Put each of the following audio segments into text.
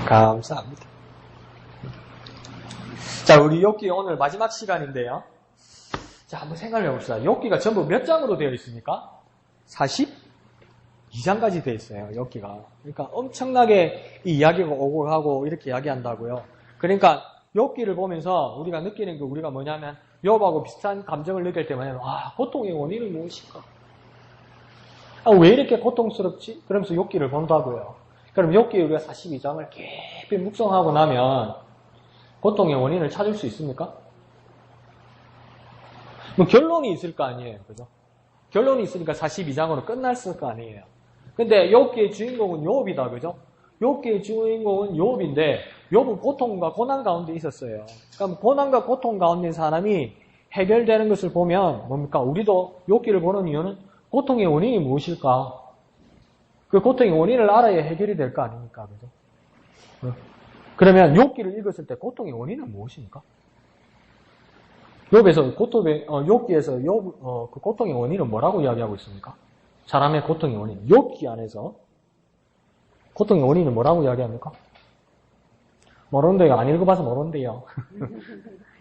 감사합니다. 자, 우리 욥기 오늘 마지막 시간인데요. 자, 한번 생각해 봅시다. 욥기가 전부 몇 장으로 되어 있습니까? 42장까지 되어 있어요, 욥기가. 그러니까 엄청나게 이 이야기가 오고 가고 이렇게 이야기한다고요. 그러니까 욥기를 보면서 우리가 느끼는 게 우리가 뭐냐면 욥하고 비슷한 감정을 느낄 때면 고통의 원인은 무엇일까? 왜 이렇게 고통스럽지? 그러면서 욥기를 본다고요. 그럼 욥기 우리가 42장을 깊이 묵상하고 나면 고통의 원인을 찾을 수 있습니까? 뭐 결론이 있을 거 아니에요. 그죠? 결론이 있으니까 42장으로 끝났을 거 아니에요. 근데 욥기의 주인공은 욥이다. 그죠? 욥기의 주인공은 욥인데 욥은 고통과 고난 가운데 있었어요. 그럼 고난과 고통 가운데 사람이 해결되는 것을 보면 뭡니까? 우리도 욥기를 보는 이유는 고통의 원인이 무엇일까? 그 고통의 원인을 알아야 해결이 될 거 아닙니까? 그죠? 그러면 욥기를 읽었을 때 고통의 원인은 무엇입니까? 욥기에서 그 고통의 원인은 뭐라고 이야기하고 있습니까? 사람의 고통의 원인. 욥기 안에서 고통의 원인은 뭐라고 이야기합니까? 모르는데요. 안 읽어봐서 모르는데요.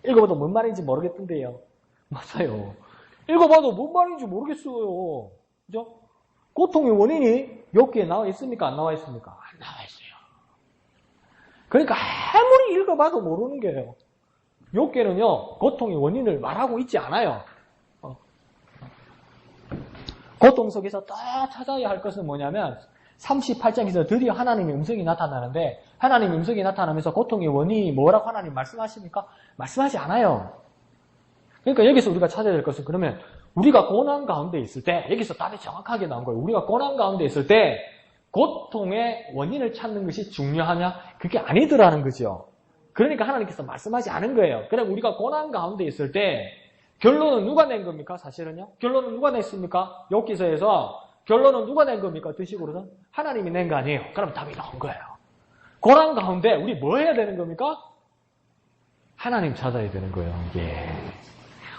읽어봐도 뭔 말인지 모르겠던데요. 맞아요. 읽어봐도 뭔 말인지 모르겠어요. 그죠? 고통의 원인이 욥기에 나와 있습니까? 안 나와 있습니까? 안 나와 있어요. 그러니까 아무리 읽어봐도 모르는 거예요. 욥기는요, 고통의 원인을 말하고 있지 않아요. 고통 속에서 또 찾아야 할 것은 뭐냐면 38장에서 드디어 하나님의 음성이 나타나는데 하나님의 음성이 나타나면서 고통의 원인이 뭐라고 하나님 말씀하십니까? 말씀하지 않아요. 그러니까 여기서 우리가 찾아야 될 것은 그러면 우리가 고난 가운데 있을 때 여기서 답이 정확하게 나온 거예요. 우리가 고난 가운데 있을 때 고통의 원인을 찾는 것이 중요하냐? 그게 아니더라는 거죠. 그러니까 하나님께서 말씀하지 않은 거예요. 그럼 우리가 고난 가운데 있을 때 결론은 누가 낸 겁니까? 사실은요. 결론은 누가 냈습니까? 욥기서에서 결론은 누가 낸 겁니까? 드식으로는 하나님이 낸 거 아니에요. 그럼 답이 나온 거예요. 고난 가운데 우리 뭐 해야 되는 겁니까? 하나님 찾아야 되는 거예요. 예.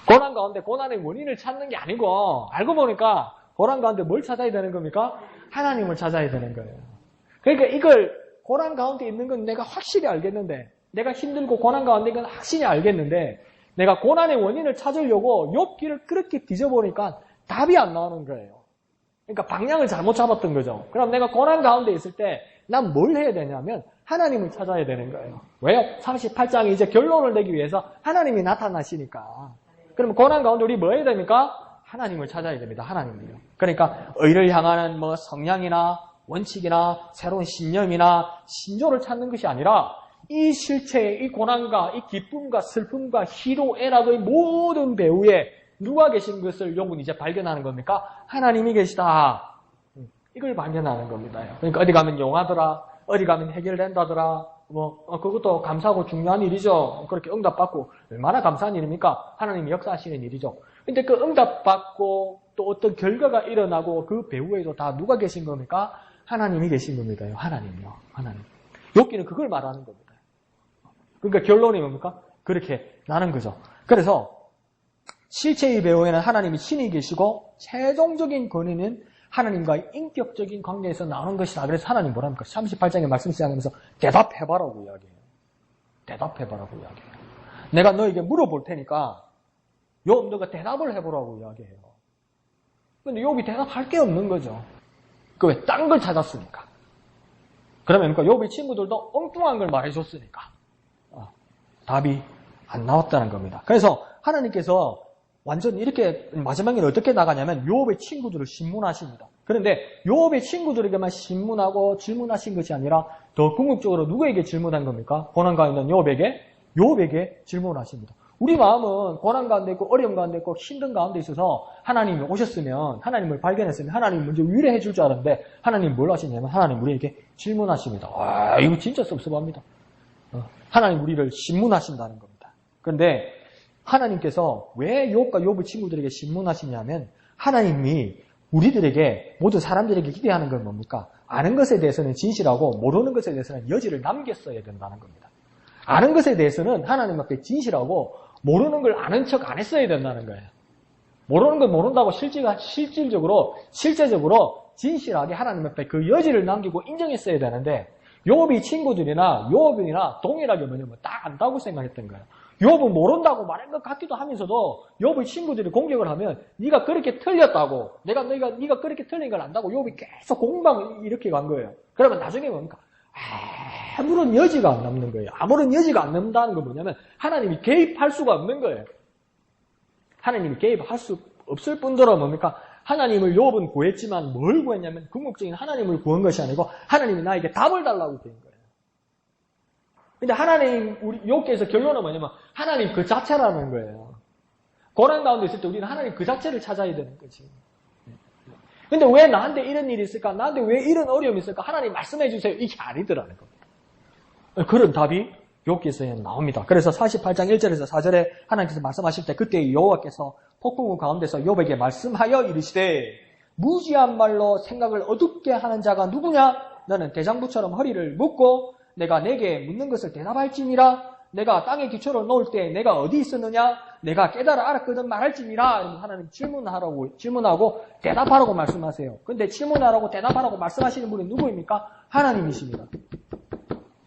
고난 가운데 고난의 원인을 찾는 게 아니고 알고 보니까 고난 가운데 뭘 찾아야 되는 겁니까? 하나님을 찾아야 되는 거예요. 그러니까 이걸 고난 가운데 있는 건 내가 확실히 알겠는데 내가 힘들고 고난 가운데 있는 건 확실히 알겠는데 내가 고난의 원인을 찾으려고 욥기를 그렇게 뒤져보니까 답이 안 나오는 거예요. 그러니까 방향을 잘못 잡았던 거죠. 그럼 내가 고난 가운데 있을 때 난 뭘 해야 되냐면 하나님을 찾아야 되는 거예요. 왜요? 38장이 이제 결론을 내기 위해서 하나님이 나타나시니까. 그러면 고난 가운데 우리 뭐 해야 됩니까? 하나님을 찾아야 됩니다. 하나님을요. 그러니까 의를 향하는 뭐 성향이나 원칙이나 새로운 신념이나 신조를 찾는 것이 아니라 이 실체의 이 고난과 이 기쁨과 슬픔과 희로 애락의 모든 배후에 누가 계신 것을 욥은 이제 발견하는 겁니까? 하나님이 계시다. 이걸 발견하는 겁니다. 그러니까 어디 가면 용하더라, 어디 가면 해결된다더라, 그것도 감사하고 중요한 일이죠. 그렇게 응답받고 얼마나 감사한 일입니까? 하나님이 역사하시는 일이죠. 근데 그 응답받고 또 어떤 결과가 일어나고 그 배후에도 다 누가 계신 겁니까? 하나님이 계신 겁니다. 하나님이요. 하나님. 욥기는 그걸 말하는 겁니다. 그러니까 결론이 뭡니까? 그렇게 나는 거죠. 그래서 실체의 배후에는 하나님이 신이 계시고 최종적인 권위는 하나님과의 인격적인 관계에서 나오는 것이다. 그래서 하나님 뭐랍니까? 38장의 말씀 시작하면서 대답해봐라고 이야기해요. 대답해봐라고 이야기해요. 내가 너에게 물어볼 테니까 욥 너가 대답을 해보라고 이야기해요. 근데 욥이 대답할 게 없는 거죠. 그 왜 딴 걸 찾았으니까. 그러면 욥의 친구들도 엉뚱한 걸 말해줬으니까 답이 안 나왔다는 겁니다. 그래서 하나님께서 완전 이렇게 마지막에는 어떻게 나가냐면 욥의 친구들을 신문하십니다. 그런데 욥의 친구들에게만 신문하고 질문하신 것이 아니라 더 궁극적으로 누구에게 질문한 겁니까? 고난 가운데 있는 욥에게 질문하십니다. 우리 마음은 고난 가운데 있고 어려움 가운데 있고 힘든 가운데 있어서 하나님이 오셨으면 하나님을 발견했으면 하나님 먼저 위로해 줄 줄 알았는데 하나님 뭘 하시냐면 하나님 우리에게 질문하십니다. 와 이거 진짜 섭섭합니다. 하나님 우리를 신문하신다는 겁니다. 그런데 하나님께서 왜 욥과 욥의 친구들에게 신문하시냐면 하나님이 우리들에게 모든 사람들에게 기대하는 건 뭡니까? 아는 것에 대해서는 진실하고 모르는 것에 대해서는 여지를 남겼어야 된다는 겁니다. 아는 것에 대해서는 하나님 앞에 진실하고 모르는 걸 아는 척 안 했어야 된다는 거예요. 모르는 걸 모른다고 실질적으로 진실하게 하나님 앞에 그 여지를 남기고 인정했어야 되는데 욥이 친구들이나 욥이나 동일하게 뭐냐면 다 안다고 생각했던 거예요. 욥은 모른다고 말한 것 같기도 하면서도 욥의 친구들이 공격을 하면 네가 그렇게 틀렸다고 네가 그렇게 틀린 걸 안다고 욥이 계속 공방을 이렇게 간 거예요. 그러면 나중에 뭡니까? 아무런 여지가 안 남는 거예요. 아무런 여지가 안 남는다는 건 뭐냐면 하나님이 개입할 수가 없는 거예요. 하나님이 개입할 수 없을 뿐더러 뭡니까? 하나님을 욥은 구했지만 뭘 구했냐면 궁극적인 하나님을 구한 것이 아니고 하나님이 나에게 답을 달라고 구한 거예요. 근데 하나님, 우리 욥기에서 결론은 뭐냐면 하나님 그 자체라는 거예요. 고난 가운데 있을 때 우리는 하나님 그 자체를 찾아야 되는 거지. 근데 왜 나한테 이런 일이 있을까? 나한테 왜 이런 어려움이 있을까? 하나님 말씀해 주세요. 이게 아니더라는 겁니다. 그런 답이 욥기에서 나옵니다. 그래서 48장 1절에서 4절에 하나님께서 말씀하실 때 그때 여호와께서 폭풍우 가운데서 욥에게 말씀하여 이르시되 무지한 말로 생각을 어둡게 하는 자가 누구냐? 너는 대장부처럼 허리를 묶고 내가 내게 묻는 것을 대답할지니라. 내가 땅에 기초를 놓을 때 내가 어디 있었느냐? 내가 깨달아 알았거든 말할지니라. 하나님 질문하고 대답하라고 말씀하세요. 근데 질문하라고 대답하라고 말씀하시는 분이 누구입니까? 하나님이십니다.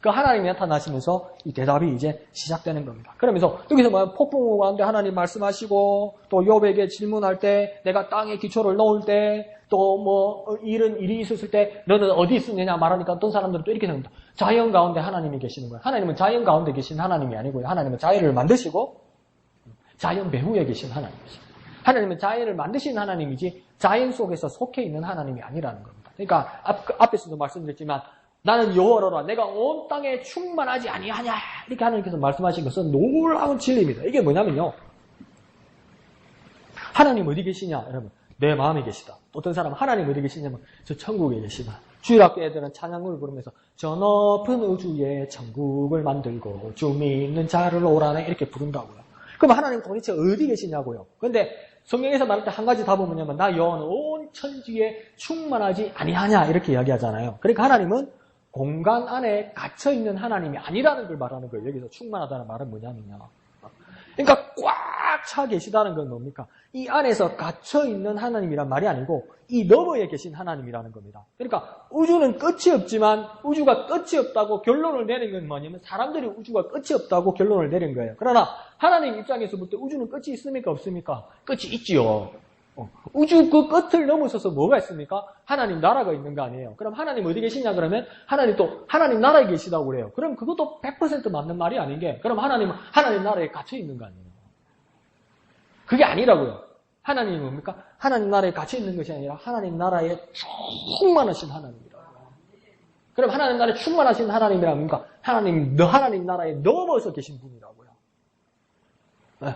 그 하나님이 나타나시면서 이 대답이 이제 시작되는 겁니다. 그러면서 여기서 뭐 폭풍우 가운데 하나님 말씀하시고 또 욥에게 질문할 때 내가 땅에 기초를 놓을 때 또 뭐 이런 일이 있었을 때 너는 어디 있었느냐 말하니까 어떤 사람들은 또 이렇게 생각합니다. 자연 가운데 하나님이 계시는 거예요. 하나님은 자연 가운데 계신 하나님이 아니고요. 하나님은 자연을 만드시고 자연 배후에 계신 하나님이죠. 하나님은 자연을 만드신 하나님이지 자연 속에서 속해 있는 하나님이 아니라는 겁니다. 그러니까 앞에서도 말씀드렸지만 나는 여호와로라 내가 온 땅에 충만하지 아니하냐 이렇게 하나님께서 말씀하신 것은 놀라운 진리입니다. 이게 뭐냐면요. 하나님 어디 계시냐 여러분 내 마음에 계시다. 어떤 사람은 하나님 어디 계시냐면 저 천국에 계시다. 주일학교 애들은 찬양을 부르면서 저 높은 우주에 천국을 만들고 주 믿는 자를 오라네 이렇게 부른다고요. 그럼 하나님 도대체 어디 계시냐고요. 그런데 성경에서 말할 때 한 가지 답은 뭐냐면 나 여호와는 온 천지에 충만하지 아니하냐 이렇게 이야기하잖아요. 그러니까 하나님은 공간 안에 갇혀있는 하나님이 아니라는 걸 말하는 거예요. 여기서 충만하다는 말은 뭐냐면요. 그러니까 꽉 차 계시다는 건 뭡니까? 이 안에서 갇혀있는 하나님이란 말이 아니고 이 너머에 계신 하나님이라는 겁니다. 그러니까 우주는 끝이 없지만 우주가 끝이 없다고 결론을 내린 건 뭐냐면 사람들이 우주가 끝이 없다고 결론을 내린 거예요. 그러나 하나님 입장에서 볼 때 우주는 끝이 있습니까? 없습니까? 끝이 있지요. 우주 그 끝을 넘어서서 뭐가 있습니까? 하나님 나라가 있는 거 아니에요. 그럼 하나님 어디 계시냐 그러면 하나님 또 하나님 나라에 계시다고 그래요. 그럼 그것도 100% 맞는 말이 아닌 게 그럼 하나님은 하나님 나라에 갇혀 있는 거 아니에요. 그게 아니라고요. 하나님이 뭡니까? 하나님 나라에 갇혀 있는 것이 아니라 하나님 나라에 충만하신 하나님이라고. 그럼 하나님 나라에 충만하신 하나님이란 뭡니까? 하나님 나라에 넘어서 계신 분이라고요. 네.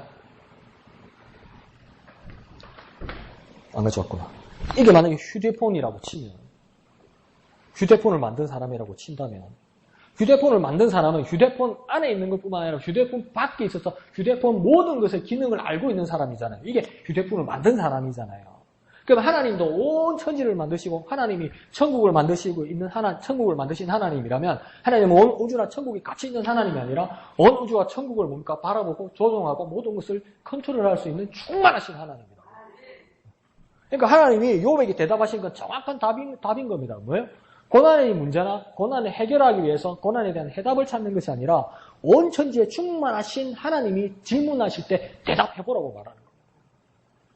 안 가져왔구나. 이게 만약에 휴대폰이라고 치면, 휴대폰을 만든 사람이라고 친다면, 휴대폰을 만든 사람은 휴대폰 안에 있는 것뿐만 아니라 휴대폰 밖에 있어서 휴대폰 모든 것의 기능을 알고 있는 사람이잖아요. 이게 휴대폰을 만든 사람이잖아요. 그럼 하나님도 온 천지를 만드시고 하나님이 천국을 만드시고 있는 천국을 만드신 하나님이라면 하나님은 온 우주나 천국에 같이 있는 하나님이 아니라 온 우주와 천국을 뭡니까? 바라보고 조종하고 모든 것을 컨트롤할 수 있는 충만하신 하나님입니다. 그러니까 하나님이 욥에게 대답하신 건 정확한 답인 겁니다. 뭐예요? 고난의 문제나 고난을 해결하기 위해서 고난에 대한 해답을 찾는 것이 아니라 온 천지에 충만하신 하나님이 질문하실 때 대답해보라고 말하는 겁니다.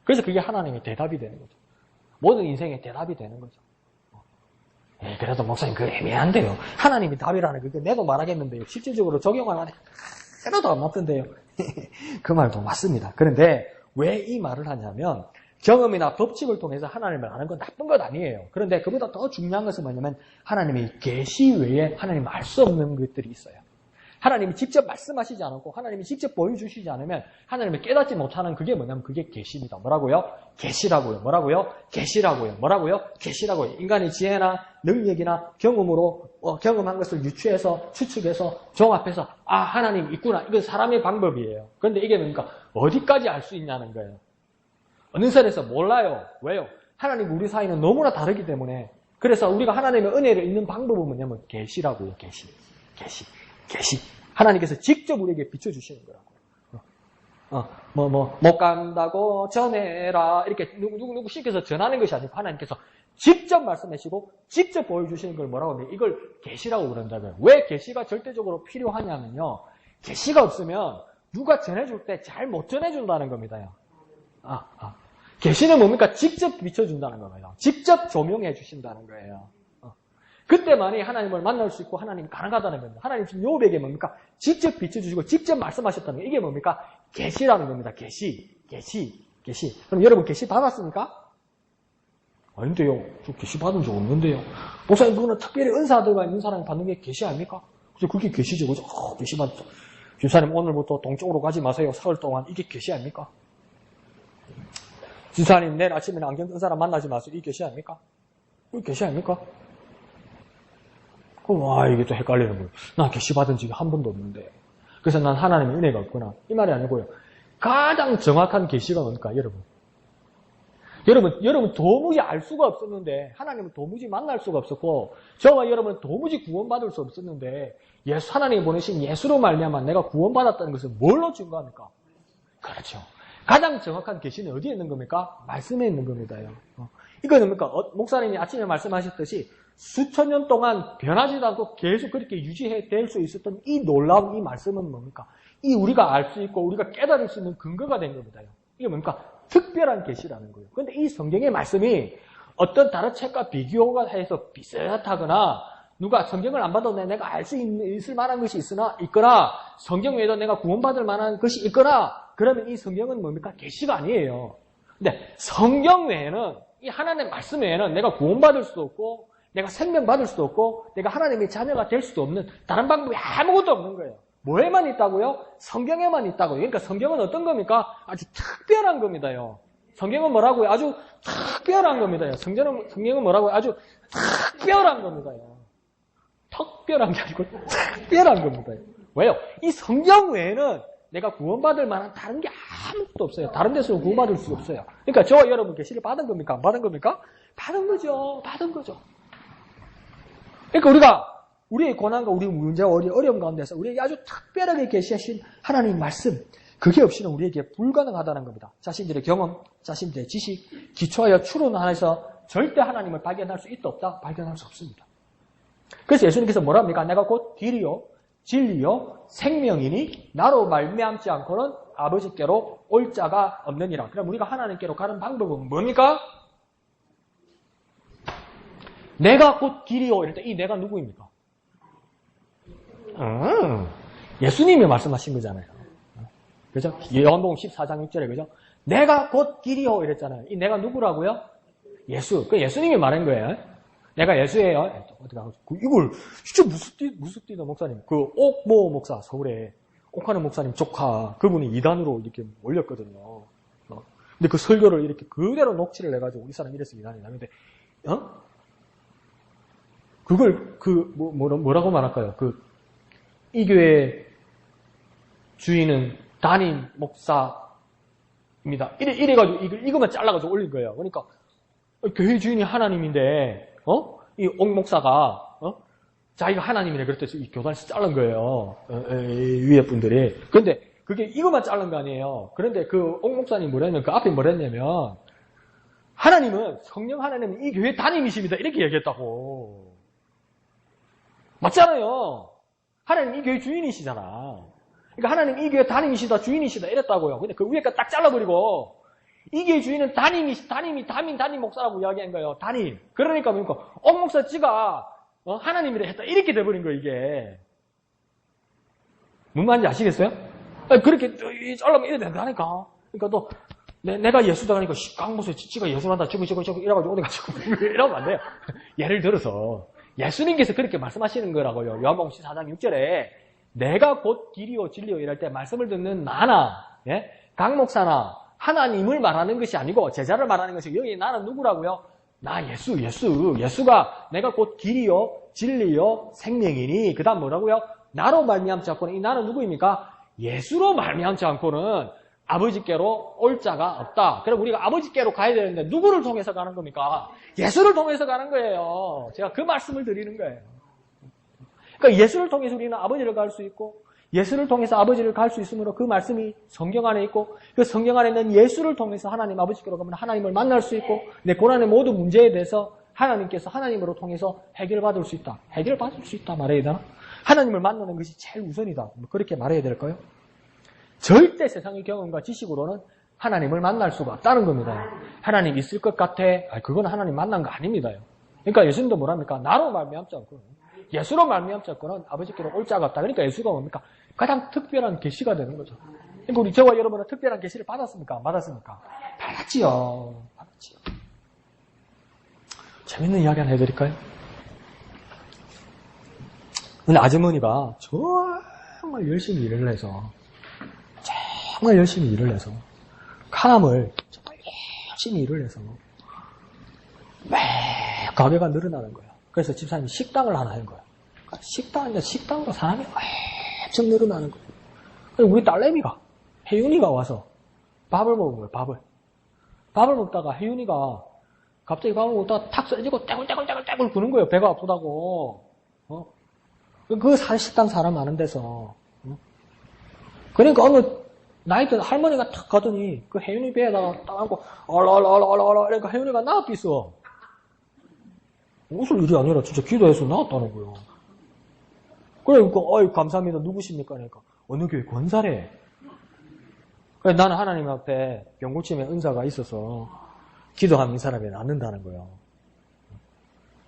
그래서 그게 하나님의 대답이 되는 거죠. 모든 인생의 대답이 되는 거죠. 그래도 목사님 그거 애매한데요. 하나님이 답이라는 그거 내도 말하겠는데요. 실질적으로 적용하면 하나도 안 맞던데요. 그 말도 맞습니다. 그런데 왜 이 말을 하냐면 경험이나 법칙을 통해서 하나님을 아는 건 나쁜 것 아니에요. 그런데 그보다 더 중요한 것은 뭐냐면 하나님의 계시 외에 하나님 알 수 없는 것들이 있어요. 하나님이 직접 말씀하시지 않고 하나님이 직접 보여주시지 않으면 하나님을 깨닫지 못하는 그게 뭐냐면 그게 계시입니다. 뭐라고요? 계시라고요. 뭐라고요? 계시라고요. 뭐라고요? 계시라고요. 인간의 지혜나 능력이나 경험으로 경험한 것을 유추해서 추측해서 종합해서 하나님 있구나. 이건 사람의 방법이에요. 그런데 이게 뭡니까? 어디까지 알 수 있냐는 거예요. 어느 선에서 몰라요. 왜요? 하나님 우리 사이는 너무나 다르기 때문에. 그래서 우리가 하나님의 은혜를 읽는 방법은 뭐냐면 계시라고요. 계시. 하나님께서 직접 우리에게 비춰주시는 거라고요. 못 간다고 전해라. 이렇게 누구 시켜서 전하는 것이 아니고 하나님께서 직접 말씀하시고 직접 보여주시는 걸 뭐라고 하면 이걸 계시라고 그런다고요. 왜 계시가 절대적으로 필요하냐면요. 계시가 없으면 누가 전해줄 때 잘 못 전해준다는 겁니다. 계시는 뭡니까? 직접 비춰준다는 겁니다. 직접 조명해 주신다는 거예요. 그때만이 하나님을 만날 수 있고 하나님이 가능하다는 겁니다. 하나님 지금 요백에 뭡니까? 직접 비춰주시고 직접 말씀하셨다는 거. 이게 뭡니까? 계시라는 겁니다. 계시. 그럼 여러분 계시 받았습니까? 아닌데요. 저 계시 받은 적 없는데요. 목사님 그거는 특별히 은사들과 있는 사람이 받는 게 계시 아닙니까? 그래서 그게 계시죠. 그죠? 계시 받았죠. 집사님 오늘부터 동쪽으로 가지 마세요. 사흘 동안. 이게 계시 아닙니까? 집사님 내일 아침에 안경 뜬 사람 만나지 마세요. 이게 계시 아닙니까? 이게 계시 아닙니까? 와, 이게 또 헷갈리는 거예요. 나 계시 받은 적이 한 번도 없는데. 그래서 난 하나님의 은혜가 없구나. 이 말이 아니고요. 가장 정확한 계시가 뭡니까, 여러분? 여러분 도무지 알 수가 없었는데, 하나님은 도무지 만날 수가 없었고, 저와 여러분은 도무지 구원받을 수 없었는데, 하나님이 보내신 예수로 말미암아 내가 구원받았다는 것은 뭘로 증거합니까? 그렇죠. 가장 정확한 계시는 어디에 있는 겁니까? 말씀에 있는 겁니다요. 이거는 뭡니까? 목사님이 아침에 말씀하셨듯이 수천 년 동안 변하지도 않고 계속 그렇게 유지해 될 수 있었던 이 놀라운 이 말씀은 뭡니까? 이 우리가 알 수 있고 우리가 깨달을 수 있는 근거가 된 겁니다. 이게 뭡니까? 특별한 계시라는 거예요. 그런데 이 성경의 말씀이 어떤 다른 책과 비교가 해서 비슷하거나 누가 성경을 안 봐도 내가 알 수 있을 만한 것이 있거나 성경 외에도 내가 구원받을 만한 것이 있거나 그러면 이 성경은 뭡니까? 계시가 아니에요. 근데 성경 외에는 이 하나님의 말씀 외에는 내가 구원받을 수도 없고 내가 생명받을 수도 없고 내가 하나님의 자녀가 될 수도 없는 다른 방법이 아무것도 없는 거예요. 뭐에만 있다고요? 성경에만 있다고요. 그러니까 성경은 어떤 겁니까? 아주 특별한 겁니다요. 성경은 뭐라고요? 아주 특별한 겁니다요. 성경은 뭐라고요? 아주 특별한 겁니다요. 특별한 게 아니고 특별한 겁니다. 왜요? 이 성경 외에는 내가 구원받을 만한 다른 게 아무것도 없어요. 다른 데서는 구원받을 수 없어요. 그러니까 저와 여러분 계시를 받은 겁니까? 안 받은 겁니까? 받은 거죠. 받은 거죠. 그러니까 우리가 우리의 고난과 우리의 문제와 우리의 어려움 가운데서 우리에게 아주 특별하게 계시하신 하나님의 말씀, 그게 없이는 우리에게 불가능하다는 겁니다. 자신들의 경험, 자신들의 지식, 기초하여 추론하여서 절대 하나님을 발견할 수 있다 없다? 발견할 수 없습니다. 그래서 예수님께서 뭐라 합니까? 내가 곧 길이요, 진리요, 생명이니 나로 말미암지 않고는 아버지께로 올 자가 없느니라. 그럼 우리가 하나님께로 가는 방법은 뭡니까? 내가 곧 길이요. 이럴 때 이 내가 누구입니까? 예수님이 말씀하신 거잖아요. 그죠? 요한복음 14장 6절에 그죠? 내가 곧 길이요. 이랬잖아요. 이 내가 누구라고요? 예수. 그 예수님이 말한 거예요. 내가 예수예요. 이걸 진짜 무섭디다 목사님. 그 옥모 목사 서울에 옥하는 목사님 조카 그분이 이단으로 이렇게 올렸거든요. 근데 그 설교를 이렇게 그대로 녹취를 해가지고 이 사람 이래서 이단이 나는데 그걸 뭐라고 말할까요? 이 교회 주인은 담임 목사입니다. 이래가지고 이거만 잘라가지고 올린 거예요. 그러니까 교회 주인이 하나님인데 이 옥 목사가 자기가 하나님이래 그랬더니 이 교단에서 자른 거예요. 위에 분들이. 그런데 그게 이거만 자른 거 아니에요. 그런데 그 옥 목사님 뭐랬냐면 그 앞에 뭐랬냐면 하나님은 성령 하나님은 이 교회 담임이십니다. 이렇게 얘기했다고. 맞잖아요. 하나님 이 교회 주인이시잖아. 그러니까 하나님 이 교회 담임이시다 주인이시다 이랬다고요. 근데 그 위에까지 딱 잘라버리고 이 교회 주인은 담임 목사라고 이야기한 거예요. 담임. 그러니까 뭡니까? 옥 목사 지가 하나님이라 했다. 이렇게 돼버린 거예요, 이게. 뭔 말인지 아시겠어요? 그렇게 잘라면 이래 된다니까. 그러니까 또 내가 예수다 하니까 강모세 지가 예수한다. 저거 이래가지고 어디가지고 이러면 안 돼요. 예를 들어서 예수님께서 그렇게 말씀하시는 거라고요. 요한복음 14장 6절에 내가 곧 길이요 진리요 이럴 때 말씀을 듣는 나나 강 목사나 하나님을 말하는 것이 아니고 제자를 말하는 것이 여기 나는 누구라고요? 나 예수가 내가 곧 길이요 진리요 생명이니 그 다음 뭐라고요? 나로 말미암지 않고는 이 나는 누구입니까? 예수로 말미암지 않고는 아버지께로 올 자가 없다. 그럼 우리가 아버지께로 가야 되는데 누구를 통해서 가는 겁니까? 예수를 통해서 가는 거예요. 제가 그 말씀을 드리는 거예요. 그러니까 예수를 통해서 우리는 아버지를 갈 수 있고 예수를 통해서 아버지를 갈 수 있으므로 그 말씀이 성경 안에 있고 그 성경 안에 있는 예수를 통해서 하나님 아버지께로 가면 하나님을 만날 수 있고 내 고난의 모든 문제에 대해서 하나님께서 하나님으로 통해서 해결받을 수 있다. 해결받을 수 있다 말해야 되나? 하나님을 만나는 것이 제일 우선이다. 뭐 그렇게 말해야 될까요? 절대 세상의 경험과 지식으로는 하나님을 만날 수가 없다는 겁니다. 하나님 있을 것 같아. 그건 하나님 만난 거 아닙니다. 그러니까 예수님도 뭐랍니까? 나로 말미암지 않고는, 예수로 말미암지 않고는 아버지께로 올 자가 없다. 그러니까 예수가 뭡니까? 가장 특별한 계시가 되는 거죠. 그러니까 우리 저와 여러분은 특별한 계시를 받았습니까? 안 받았습니까? 받았지요. 재밌는 이야기 하나 해드릴까요? 오늘 아주머니가 정말 열심히 일을 해서 감을 정말 열심히 일을 해서 매 가게가 늘어나는 거예요. 그래서 집사님이 식당을 하나 한 거예요. 그러니까 식당으로 사람이 엄청 늘어나는 거예요. 그래서 우리 딸내미가, 혜윤이가 와서 밥을 먹은 거예요. 밥을 먹다가 혜윤이가 갑자기 밥을 먹다가 탁 쓰러지고 떼굴떼굴 구는 거예요. 배가 아프다고. 그 식당 사람 많은 데서. 그러니까 어느 나이 든 할머니가 탁 가더니 그 혜윤이 배에다가 딱 안고 얼얼얼얼얼 그러니까 혜윤이가 나왔겠어. 웃을 일이 아니라 진짜 기도해서 나왔다는 거예요. 그러니까 어이 감사합니다. 누구십니까? 그러니까 어느 교회 권사래. 그래서 나는 하나님 앞에 병고침의 은사가 있어서 기도하면 이 사람이 낫는다는 거예요.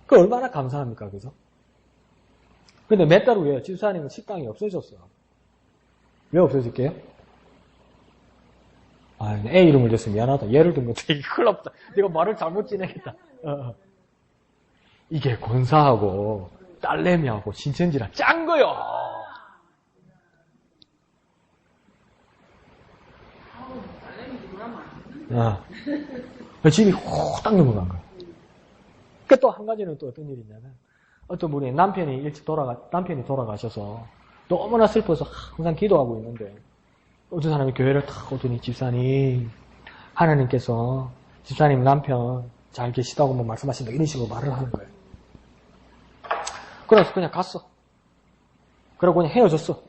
그 얼마나 감사합니까? 그죠? 근데 몇 달 후에 집사님은 식당이 없어졌어요. 왜 없어질게요? 애 이름을 줬으면 미안하다. 얘를 든 거 되게 큰일 났다. 내가 말을 잘못 지내겠다. 이게 권사하고 딸내미하고 신천지랑 짠 거요. 집이 호딱 넘어간 거예요. 그 또 한 가지는 또 어떤 일이 있냐면 어떤 분이 남편이 돌아가셔서 너무나 슬퍼서 항상 기도하고 있는데 어떤 사람이 교회를 탁 오더니 집사님 하나님께서 집사님 남편 잘 계시다고 뭐 말씀하신다 이런 식으로 말을 하는 거예요. 그래서 그냥 갔어. 그러고 그냥 헤어졌어.